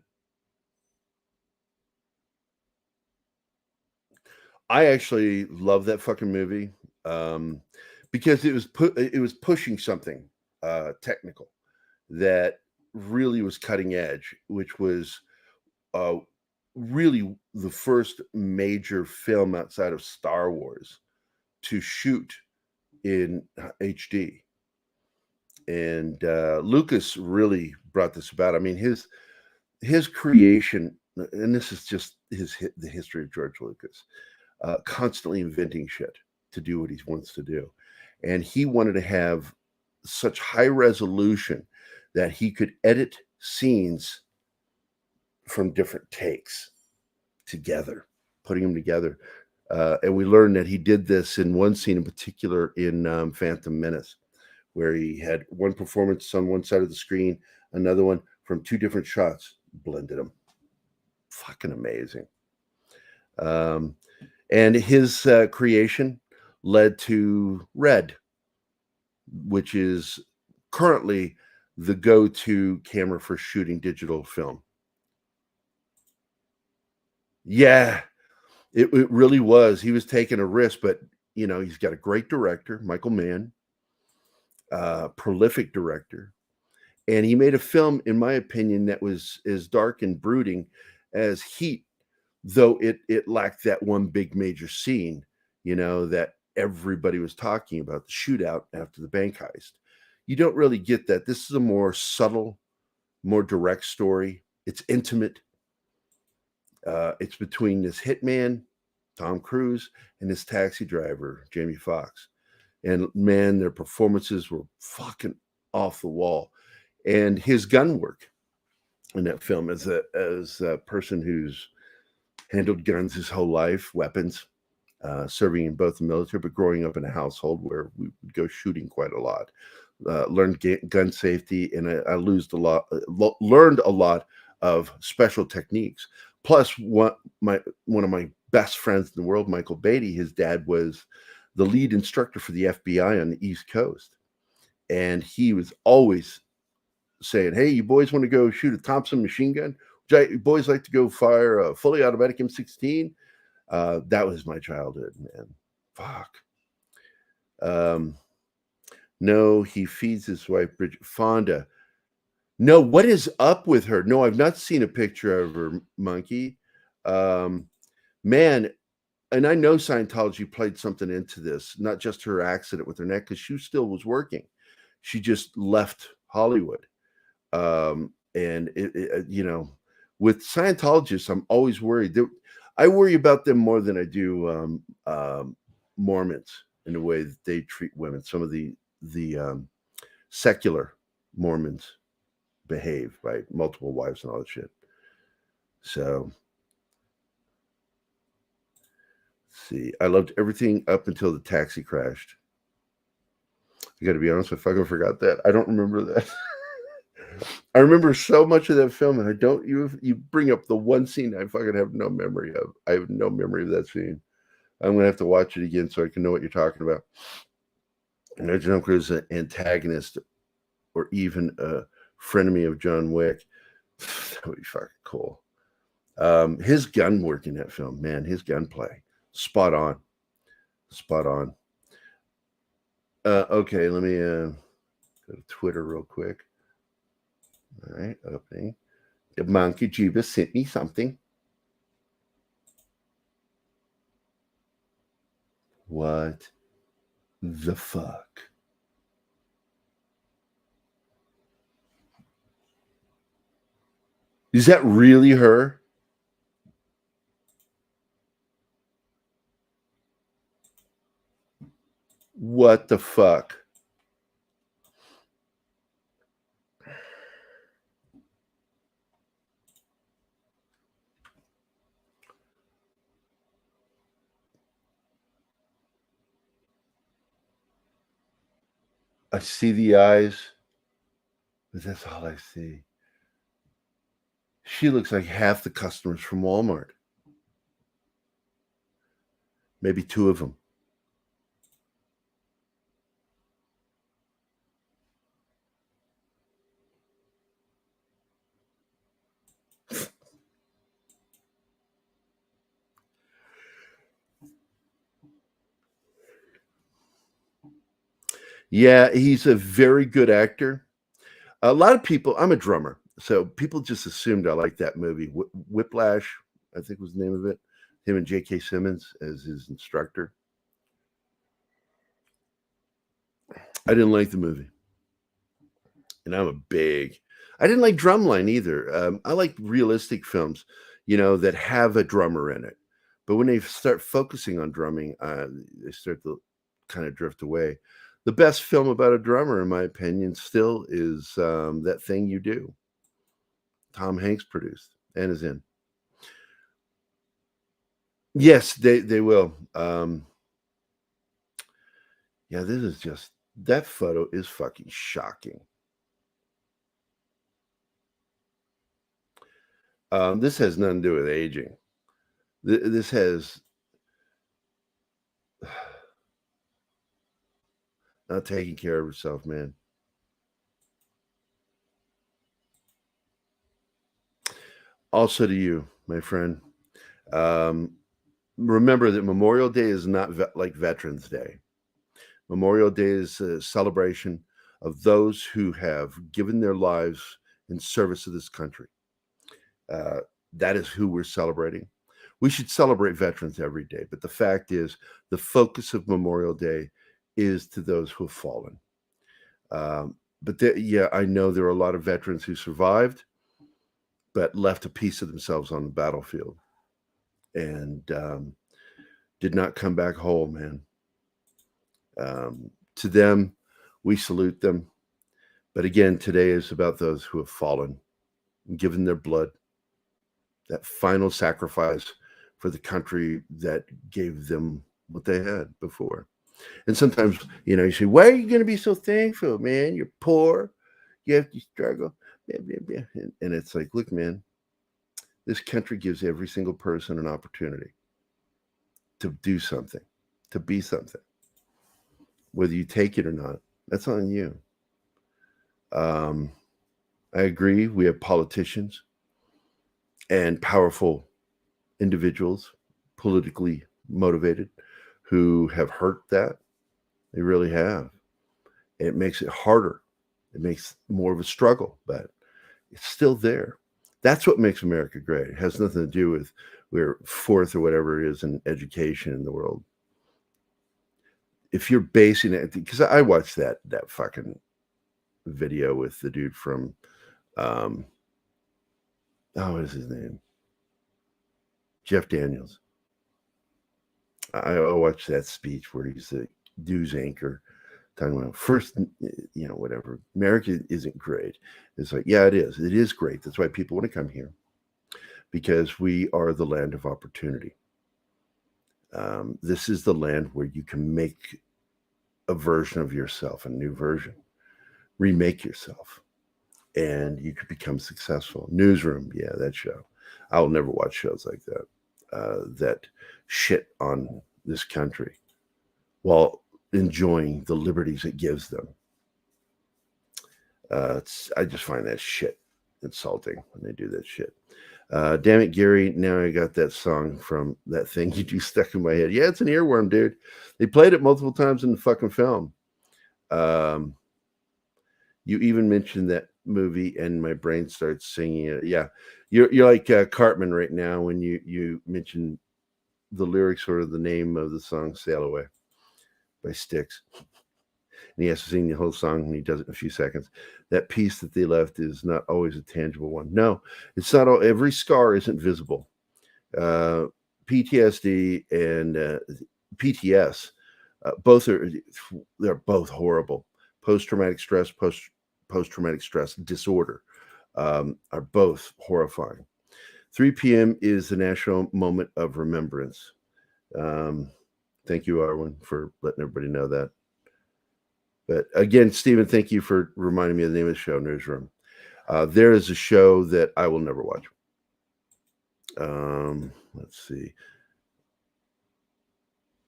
I actually love that fucking movie because it was pushing something technical that really was cutting edge, which was really the first major film outside of Star Wars to shoot in HD. And Lucas really brought this about. I mean, his creation, and this is just the history of George Lucas, constantly inventing shit to do what he wants to do. And he wanted to have such high resolution that he could edit scenes from different takes together, putting them together. And we learned that he did this in one scene in particular in Phantom Menace, where he had one performance on one side of the screen, another one from 2 different shots, blended them. Fucking amazing. And his creation led to Red, which is currently the go-to camera for shooting digital film. Yeah, it really was. He was taking a risk, but you know, he's got a great director, Michael Mann, prolific director, and he made a film, in my opinion, that was as dark and brooding as Heat, though it lacked that one big major scene, you know, that everybody was talking about, the shootout after the bank heist. You don't really get that. This is a more subtle, more direct story. It's intimate. It's between this hitman, Tom Cruise, and this taxi driver, Jamie Foxx. And man, their performances were fucking off the wall. And his gun work in that film, as a person who's handled guns his whole life, weapons, serving in both the military, but growing up in a household where we would go shooting quite a lot, learned gun safety, and I learned a lot of special techniques. Plus, one of my best friends in the world, Michael Beatty, his dad was the lead instructor for the FBI on the East Coast. And he was always saying, hey, you boys want to go shoot a Thompson machine gun? You boys like to go fire a fully automatic M16? That was my childhood, man. Fuck. No, he feeds his wife, Bridget Fonda. No, what is up with her? No, I've not seen a picture of her, Monkey. Man, and I know Scientology played something into this, not just her accident with her neck, because she still was working. She just left Hollywood. And, you know, with Scientologists, I'm always worried. I worry about them more than I do Mormons in the way that they treat women. Some of the secular Mormons behave, right? Multiple wives and all that shit. So, let's see. I loved everything up until the taxi crashed. I got to be honest, I fucking forgot that. I don't remember that. I remember so much of that film, and I don't. You bring up the one scene I fucking have no memory of. I have no memory of that scene. I'm gonna have to watch it again so I can know what you're talking about. And no John Cruise is an antagonist or even a frenemy of John Wick. That would be fucking cool. His gun work in that film, man, his gunplay, spot on. Okay, let me go to Twitter real quick. All right, opening. The Monkey Juba sent me something. What the fuck? Is that really her? What the fuck? I see the eyes, but that's all I see. She looks like half the customers from Walmart. Maybe two of them. Yeah, he's a very good actor. A lot of people, I'm a drummer, so people just assumed I liked that movie. Whiplash, I think was the name of it. Him and J.K. Simmons as his instructor. I didn't like the movie. And I didn't like Drumline either. I like realistic films, that have a drummer in it. But when they start focusing on drumming, they start to kind of drift away. The best film about a drummer, in my opinion, still is That Thing You Do. Tom Hanks produced and is in. Yes, they will. Yeah, this is just, that photo is fucking shocking. This has nothing to do with aging. This has not taking care of herself, man. Also to you, my friend, remember that Memorial Day is not like Veterans Day. Memorial Day is a celebration of those who have given their lives in service of this country. That is who we're celebrating. We should celebrate veterans every day, but the fact is, the focus of Memorial Day is to those who have fallen. Yeah, I know there are a lot of veterans who survived, but left a piece of themselves on the battlefield and did not come back whole, man. To them, we salute them. But again, today is about those who have fallen and given their blood, that final sacrifice for the country that gave them what they had before. And sometimes, you say, why are you going to be so thankful, man? You're poor. You have to struggle. And it's like, look, man, this country gives every single person an opportunity to do something, to be something. Whether you take it or not, that's on you. I agree. We have politicians and powerful individuals, politically motivated, who have hurt that. They really have. It makes it harder. It makes more of a struggle, but it's still there. That's what makes America great. It has nothing to do with we're fourth or whatever it is in education in the world. If you're basing it, because I watched that fucking video with the dude from, what is his name? Jeff Daniels. I watched that speech where he's the news anchor talking about first, whatever. America isn't great. It's like, yeah, it is. It is great. That's why people want to come here, because we are the land of opportunity. This is the land where you can make a version of yourself, a new version, remake yourself, and you could become successful. Newsroom, yeah, that show. I'll never watch shows like that, that shit on this country while enjoying the liberties it gives them. I just find that shit insulting when they do that shit. Damn it, Gerry. Now I got that song from That Thing You Do stuck in my head. Yeah, it's an earworm, dude. They played it multiple times in the fucking film. You even mentioned that movie and my brain starts singing it. Yeah, you're like Cartman right now when you mention the lyrics or the name of the song Sail Away by Styx. And he has to sing the whole song, and he does it in a few seconds. That piece that they left is not always a tangible one. No, it's not all. Every scar isn't visible. PTSD and PTS They're both horrible. Post-traumatic stress, post-traumatic stress disorder are both horrifying. 3 p.m. is the National Moment of Remembrance. Thank you, Arwen, for letting everybody know that. But again, Stephen, thank you for reminding me of the name of the show, Newsroom. There is a show that I will never watch. Let's see.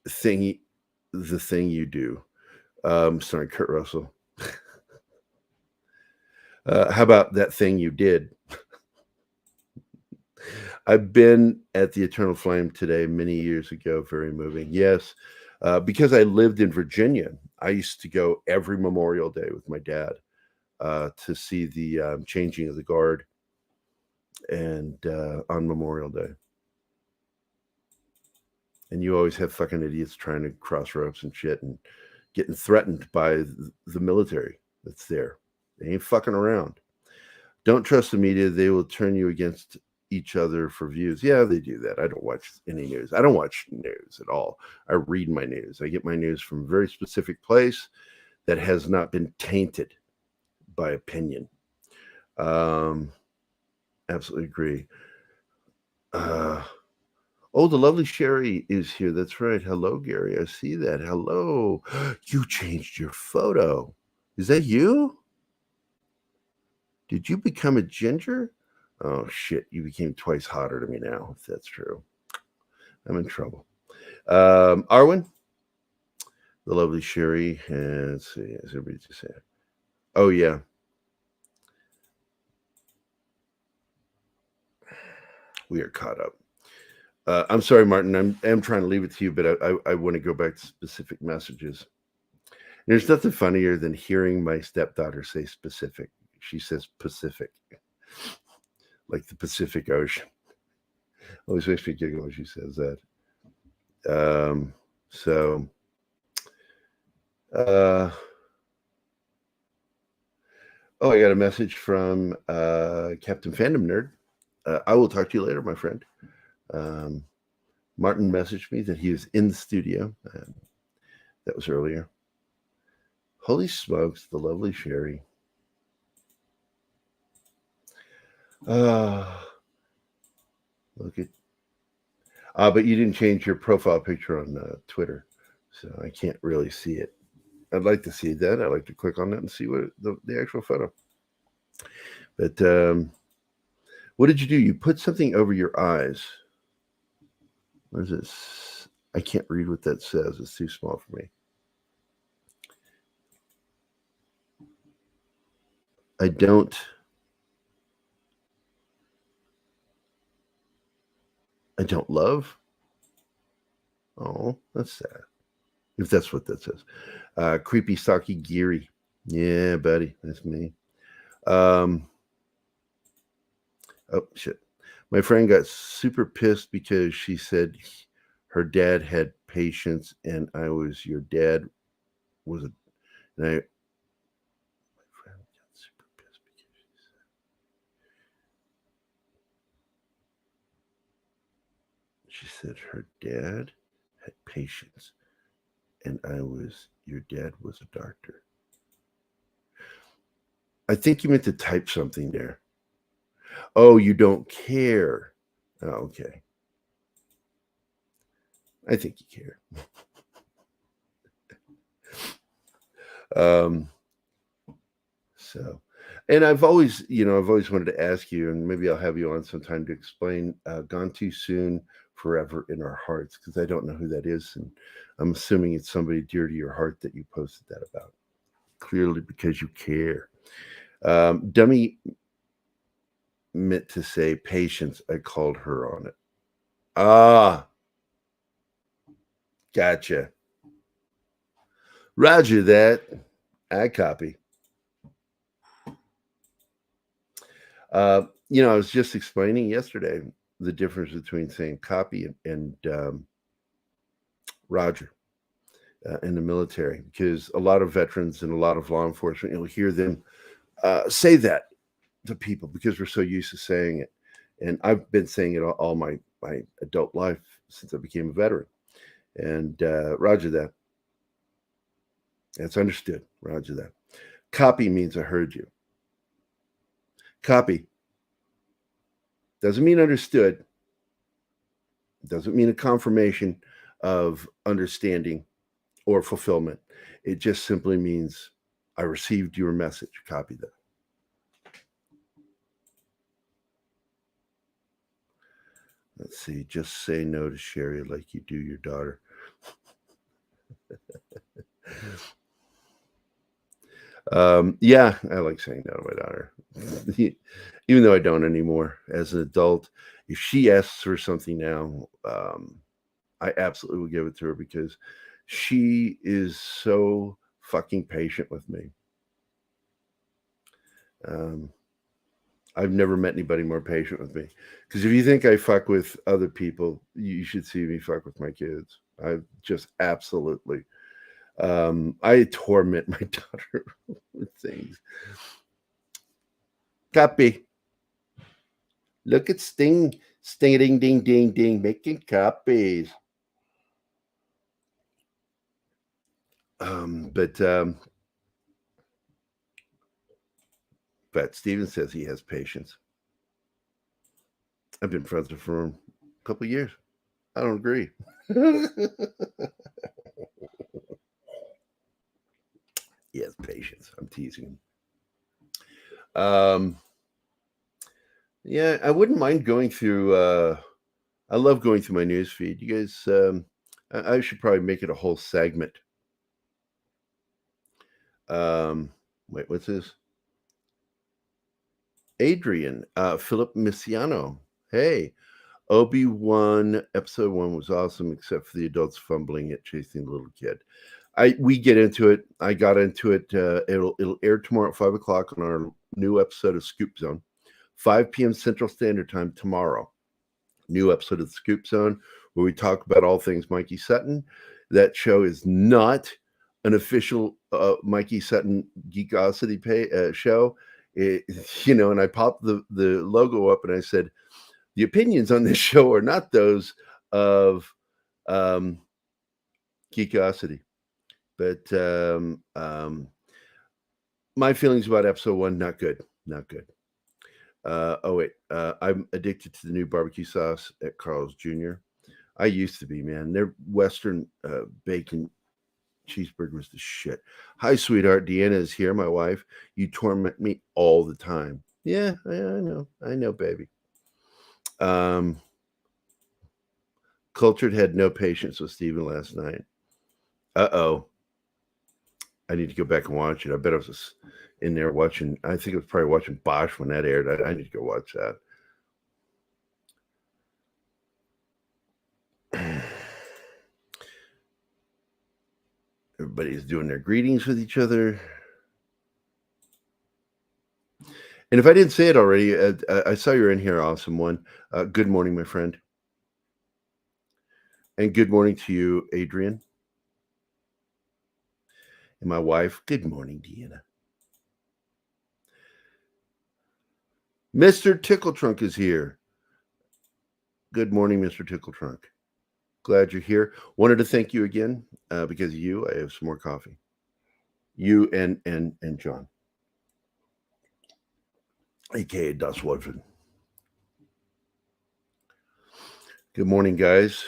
The Thing You Do. Starring Kurt Russell. How about That Thing You Did? I've been at the Eternal Flame today many years ago. Very moving. Yes. Because I lived in Virginia, I used to go every Memorial Day with my dad to see the changing of the guard and on Memorial Day. And you always have fucking idiots trying to cross ropes and shit and getting threatened by the military that's there. They ain't fucking around. Don't trust the media. They will turn you against each other for views. Yeah, they do that. I don't watch any news. I don't watch news at all. I read my news. I get my news from a very specific place that has not been tainted by opinion. Absolutely agree. Oh, the lovely Sherry is here. That's right. Hello, Gerry. I see that. Hello. You changed your photo. Is that you? Did you become a ginger? Oh, shit. You became twice hotter to me now, if that's true. I'm in trouble. Arwen, the lovely Sherry. And let's see. Is everybody just saying? Oh, yeah. We are caught up. I'm sorry, Martin. I'm trying to leave it to you, but I want to go back to specific messages. There's nothing funnier than hearing my stepdaughter say specific. She says Pacific, like the Pacific Ocean. Always makes me giggle when she says that. I got a message from Captain Fandom Nerd. I will talk to you later, my friend. Martin messaged me that he was in the studio. That was earlier. Holy smokes, the lovely Sherry. Look at. But you didn't change your profile picture on Twitter, so I can't really see it. I'd like to see that. I'd like to click on that and see what the actual photo. But what did you do? You put something over your eyes. What is this? I can't read what that says. It's too small for me. I don't love. Oh, that's sad. If that's what that says. Creepy, stocky, Gerry. Yeah, buddy. That's me. Oh, shit. My friend got super pissed because she said her dad had patience and I was your dad was a. And my friend got super pissed because she said her dad had patience and your dad was a doctor. I think you meant to type something there. Oh, you don't care. Oh, okay. I think you care. And I've always wanted to ask you, and maybe I'll have you on sometime to explain Gone Too Soon, Forever in Our Hearts, because I don't know who that is. And I'm assuming it's somebody dear to your heart that you posted that about. Clearly because you care. Dummy meant to say patience. I called her on it. Gotcha. Roger that. I copy. I was just explaining yesterday the difference between saying copy and Roger in the military, because a lot of veterans and a lot of law enforcement, you'll hear them say that to people because we're so used to saying it. And I've been saying it all my adult life since I became a veteran. And Roger that. That's understood. Roger that. Copy means I heard you. Copy doesn't mean understood. Doesn't mean a confirmation of understanding or fulfillment. It just simply means I received your message. Copy that. Let's see. Just say no to Sherry like you do your daughter. Yeah, I like saying no to my daughter, even though I don't anymore. As an adult, if she asks for something now, I absolutely will give it to her because she is so fucking patient with me. I've never met anybody more patient with me. Because if you think I fuck with other people, you should see me fuck with my kids. I just absolutely. I torment my daughter with things. Copy. Look at Sting. Sting ding ding ding ding making copies. But Steven says he has patience. I've been friends with him for a couple of years. I don't agree. He has patience. I'm teasing him. Yeah, I wouldn't mind going through. I love going through my news feed. You guys, I should probably make it a whole segment. Wait, what's this? Adrian, Philip Missiano. Hey, Obi Wan episode 1 was awesome, except for the adults fumbling it, chasing the little kid. We get into it. I got into it. It'll air tomorrow at 5 o'clock on our new episode of Scoop Zone, 5 p.m. Central Standard Time tomorrow. New episode of the Scoop Zone where we talk about all things Mikey Sutton. That show is not an official Mikey Sutton Geekosity show. And I popped the logo up and I said, the opinions on this show are not those of Geekosity. But my feelings about episode 1, not good. Not good. I'm addicted to the new barbecue sauce at Carl's Jr. I used to be, man. Their Western bacon cheeseburger was the shit. Hi, sweetheart. Deanna is here, my wife. You torment me all the time. Yeah, I know, baby. Cultured had no patience with Steven last night. Uh-oh. I need to go back and watch it. I bet I was in there watching. I think I was probably watching Bosch when that aired. I need to go watch that. Everybody's doing their greetings with each other. And if I didn't say it already, I saw you're in here, awesome one. Good morning, my friend. And good morning to you, Adrian. And my wife, good morning, Deanna. Mr. Tickletrunk is here. Good morning, Mr. Tickletrunk. Glad you're here. Wanted to thank you again because of you. I have some more coffee. You and John, aka Das Woodford. Good morning, guys.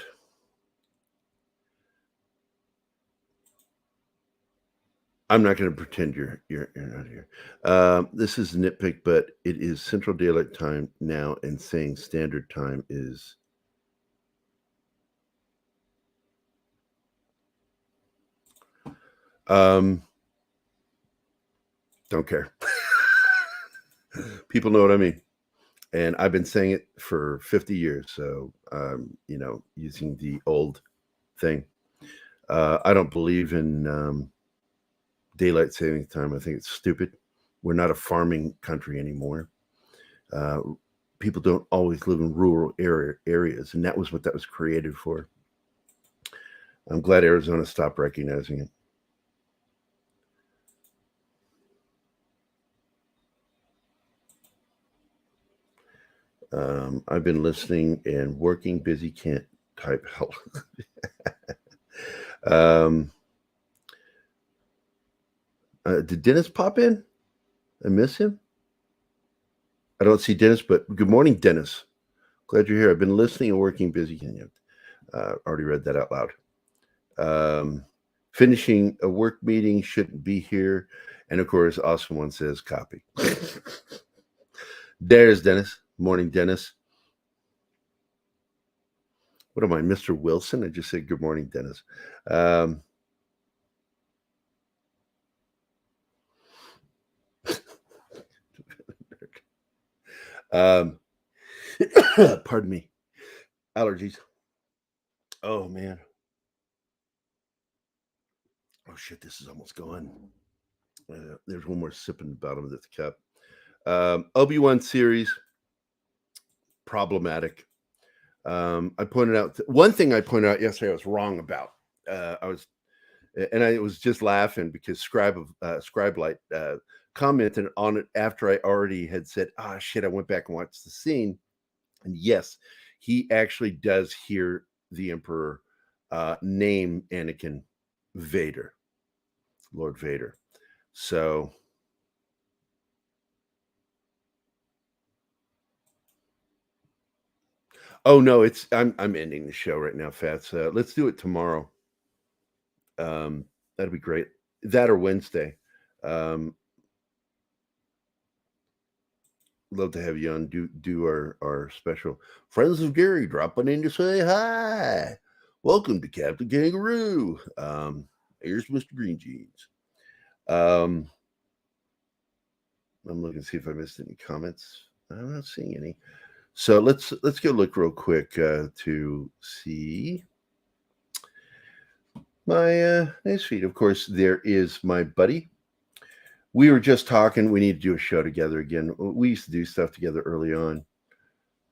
I'm not going to pretend you're not here. This is a nitpick, but it is Central Daylight Time now, and saying Standard Time is don't care. People know what I mean, and I've been saying it for 50 years. So using the old thing. I don't believe in daylight saving time. I think it's stupid. We're not a farming country anymore. People don't always live in rural areas, and that was what that was created for. I'm glad Arizona stopped recognizing it. I've been listening and working, busy, can't type help. Did Dennis pop in? I miss him. I don't see Dennis, but good morning, Dennis. Glad you're here. I've been listening and working busy. Already read that out loud. Finishing a work meeting, shouldn't be here. And of course, Awesome One says copy. There's Dennis. Morning, Dennis. What am I, Mr. Wilson? I just said good morning, Dennis. Pardon me. Allergies. Oh, man. Oh, shit, this is almost gone. There's one more sip in the bottom of this cup. Obi Wan series, problematic. I pointed out one thing I pointed out yesterday I was wrong about. I was just laughing because Scribelight commented on it after I already had said, shit, I went back and watched the scene. And yes, he actually does hear the Emperor name Anakin Vader, Lord Vader. So oh no, I'm ending the show right now, Fats. Let's do it tomorrow. That'd be great. That or Wednesday. Love to have you on. Do our special Friends of Gerry dropping in to say hi. Welcome to Captain Kangaroo. Here's Mr. Green Jeans. I'm looking to see if I missed any comments. I'm not seeing any. So let's go look real quick to see my nice feed. Of course, there is my buddy. We were just talking. We need to do a show together again. We used to do stuff together early on.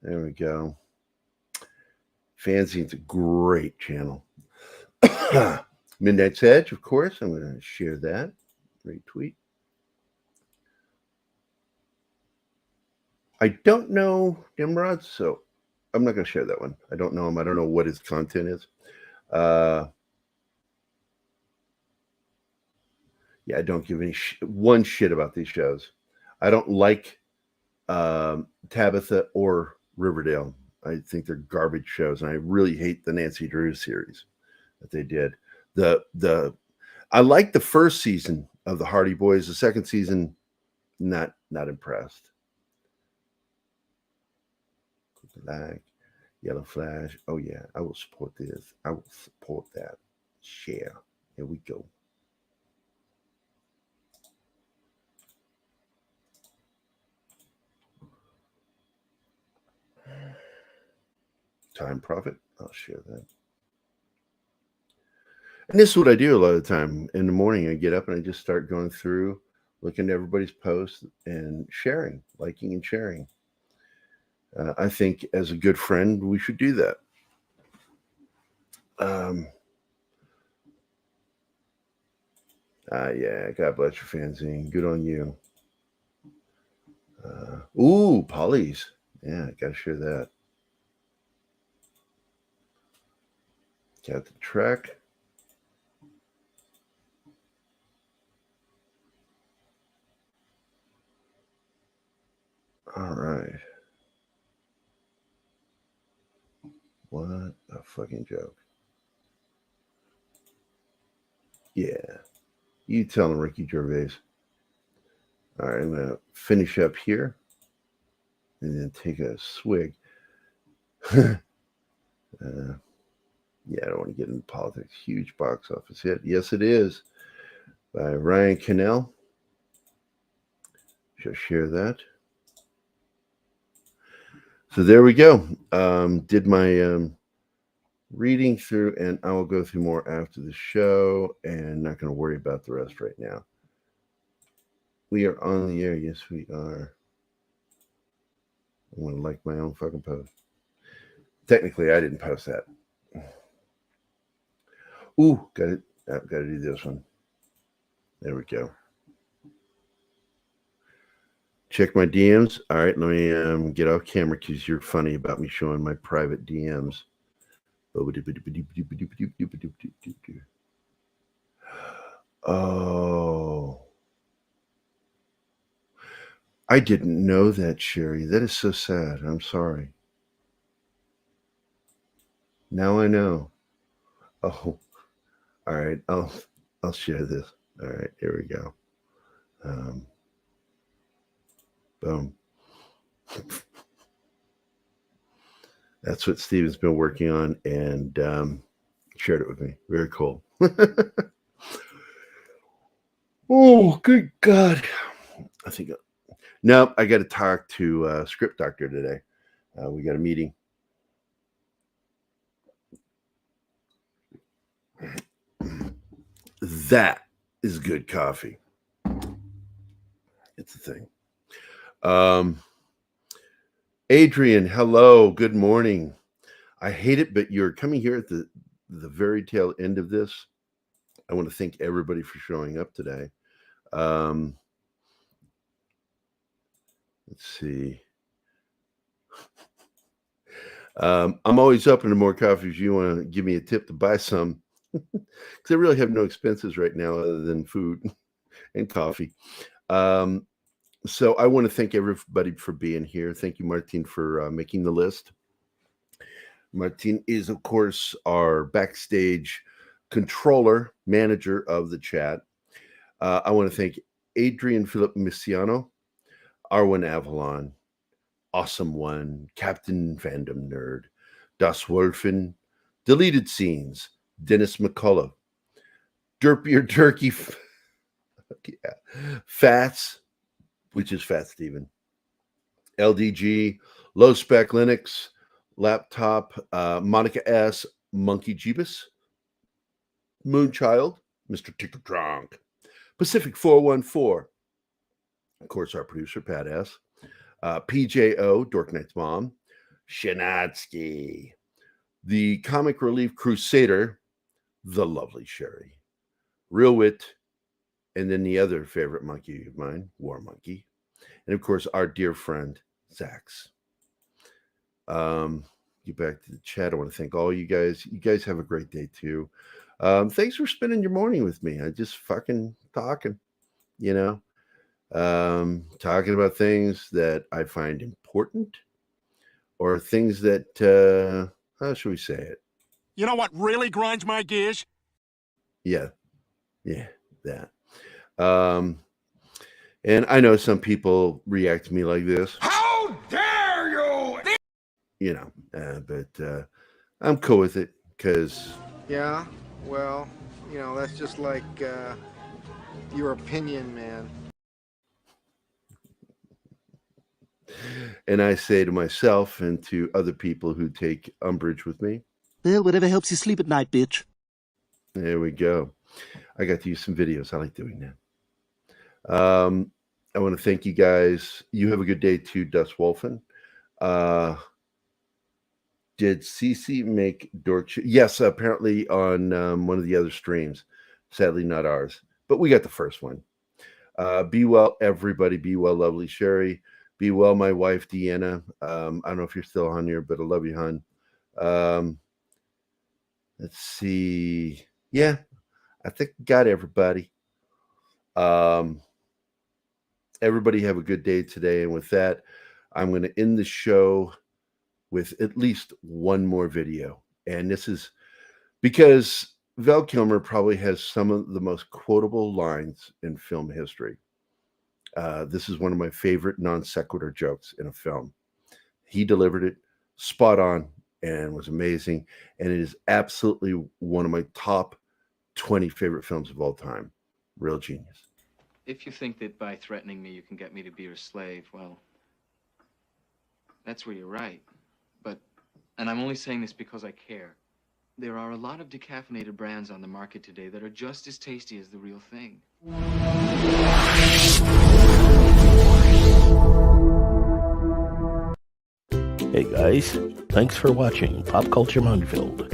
There we go. Fanzine's a great channel. Midnight's Edge, of course. I'm going to share that. Retweet. I don't know Nimrod, so I'm not going to share that one. I don't know him. I don't know what his content is. Yeah, I don't give one shit about these shows. I don't like Tabitha or Riverdale. I think they're garbage shows, and I really hate the Nancy Drew series that they did. I like the first season of the Hardy Boys. The second season, not impressed. Like Yellow Flash. Oh yeah, I will support this. I will support that. Share. Here we go. Time Profit. I'll share that. And this is what I do a lot of the time. In the morning, I get up and I just start going through, looking at everybody's posts and sharing, liking and sharing. I think as a good friend, we should do that. Yeah, God bless your fanzine. Good on you. Polly's. Yeah, got to share that. Got the track. All right. What a fucking joke. Yeah. You tell him, Ricky Gervais. All right, I'm going to finish up here and then take a swig. Yeah, I don't want to get into politics. Huge box office hit. Yes, it is. By Ryan Cannell. Shall share that. So there we go. Did my reading through, and I will go through more after the show, and not going to worry about the rest right now. We are on the air. Yes, we are. I want to like my own fucking post. Technically, I didn't post that. Ooh, got it. Got to do this one. There we go. Check my DMs. All right, let me get off camera because you're funny about me showing my private DMs. Oh, I didn't know that, Sherry. That is so sad. I'm sorry. Now I know. Oh, all right. I'll share this. All right, here we go. Boom. That's what Steven's been working on and shared it with me. Very cool. Oh, good God. I think, no, I got to talk to Script Doctor today. We got a meeting. That is good coffee. It's a thing. Adrian, hello. Good morning. I hate it, but you're coming here at the very tail end of this. I want to thank everybody for showing up today. Let's see. I'm always open to more coffee if you want to give me a tip to buy some, because I really have no expenses right now other than food and coffee. So I want to thank everybody for being here. Thank you, Martin, for making the list. Martin is, of course, our backstage controller, manager of the chat. I want to thank Adrian Philip Missiano, Arwen Avalon, Awesome One, Captain Fandom Nerd, Das Wolfen, Deleted Scenes, Dennis McCullough, Derpier Turkey, Fats, which is Fat Steven, LDG, Low Spec Linux, Laptop, Monica S, Monkey Jeebus, Moonchild, Mr. Ticker Drunk, Pacific 414, of course, our producer, Pat S, PJO, Dork Knight's mom, Shanatsky, the Comic Relief Crusader, the lovely Sherry, Real Wit, and then the other favorite monkey of mine, War Monkey, and of course, our dear friend, Zax. Get back to the chat. I want to thank all you guys. You guys have a great day too. Thanks for spending your morning with me. I just fucking talking, talking about things that I find important or things that, how should we say it? You know what really grinds my gears? Yeah, that. And I know some people react to me like this. How dare you! But I'm cool with it because. Yeah, well, that's just like your opinion, man. And I say to myself and to other people who take umbrage with me, well, whatever helps you sleep at night, bitch. There we go. I got to use some videos. I like doing that. I want to thank you guys. You have a good day too, Dust Wolfen. Did Cece make Dork? Yes, apparently on one of the other streams. Sadly, not ours, but we got the first one. Be well, everybody. Be well, lovely Sherry. Be well, my wife, Deanna. I don't know if you're still on here, but I love you, hon. Let's see. Yeah, I think got everybody. Everybody have a good day today. And with that, I'm going to end the show with at least one more video. And this is because Val Kilmer probably has some of the most quotable lines in film history. This is one of my favorite non sequitur jokes in a film. He delivered it spot on and was amazing. And it is absolutely one of my top 20 favorite films of all time. Real genius. If you think that by threatening me you can get me to be your slave, well, that's where you're right. And I'm only saying this because I care. There are a lot of decaffeinated brands on the market today that are just as tasty as the real thing. Hey guys, thanks for watching Pop Culture Mindfilled.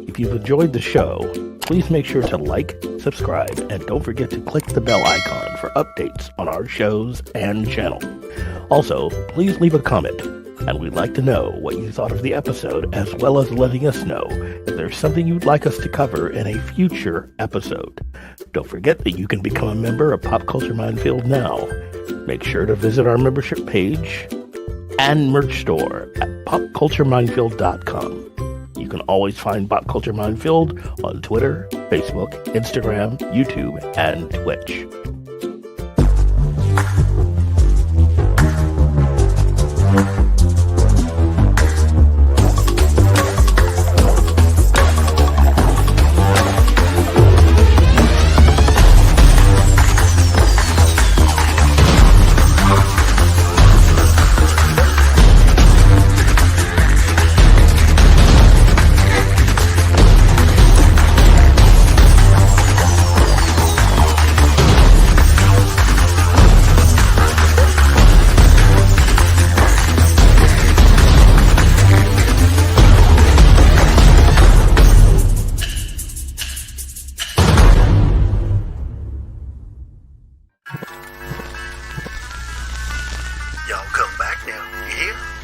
If you've enjoyed the show, please make sure to like, subscribe, and don't forget to click the bell icon for updates on our shows and channel. Also, please leave a comment. and we'd like to know what you thought of the episode, as well as letting us know if there's something you'd like us to cover in a future episode. Don't forget that you can become a member of Pop Culture Minefield now. Make sure to visit our membership page and merch store at popcultureminefield.com. You can always find Pop Culture Minefield on Twitter, Facebook, Instagram, YouTube, and Twitch. Y'all come back now, you hear?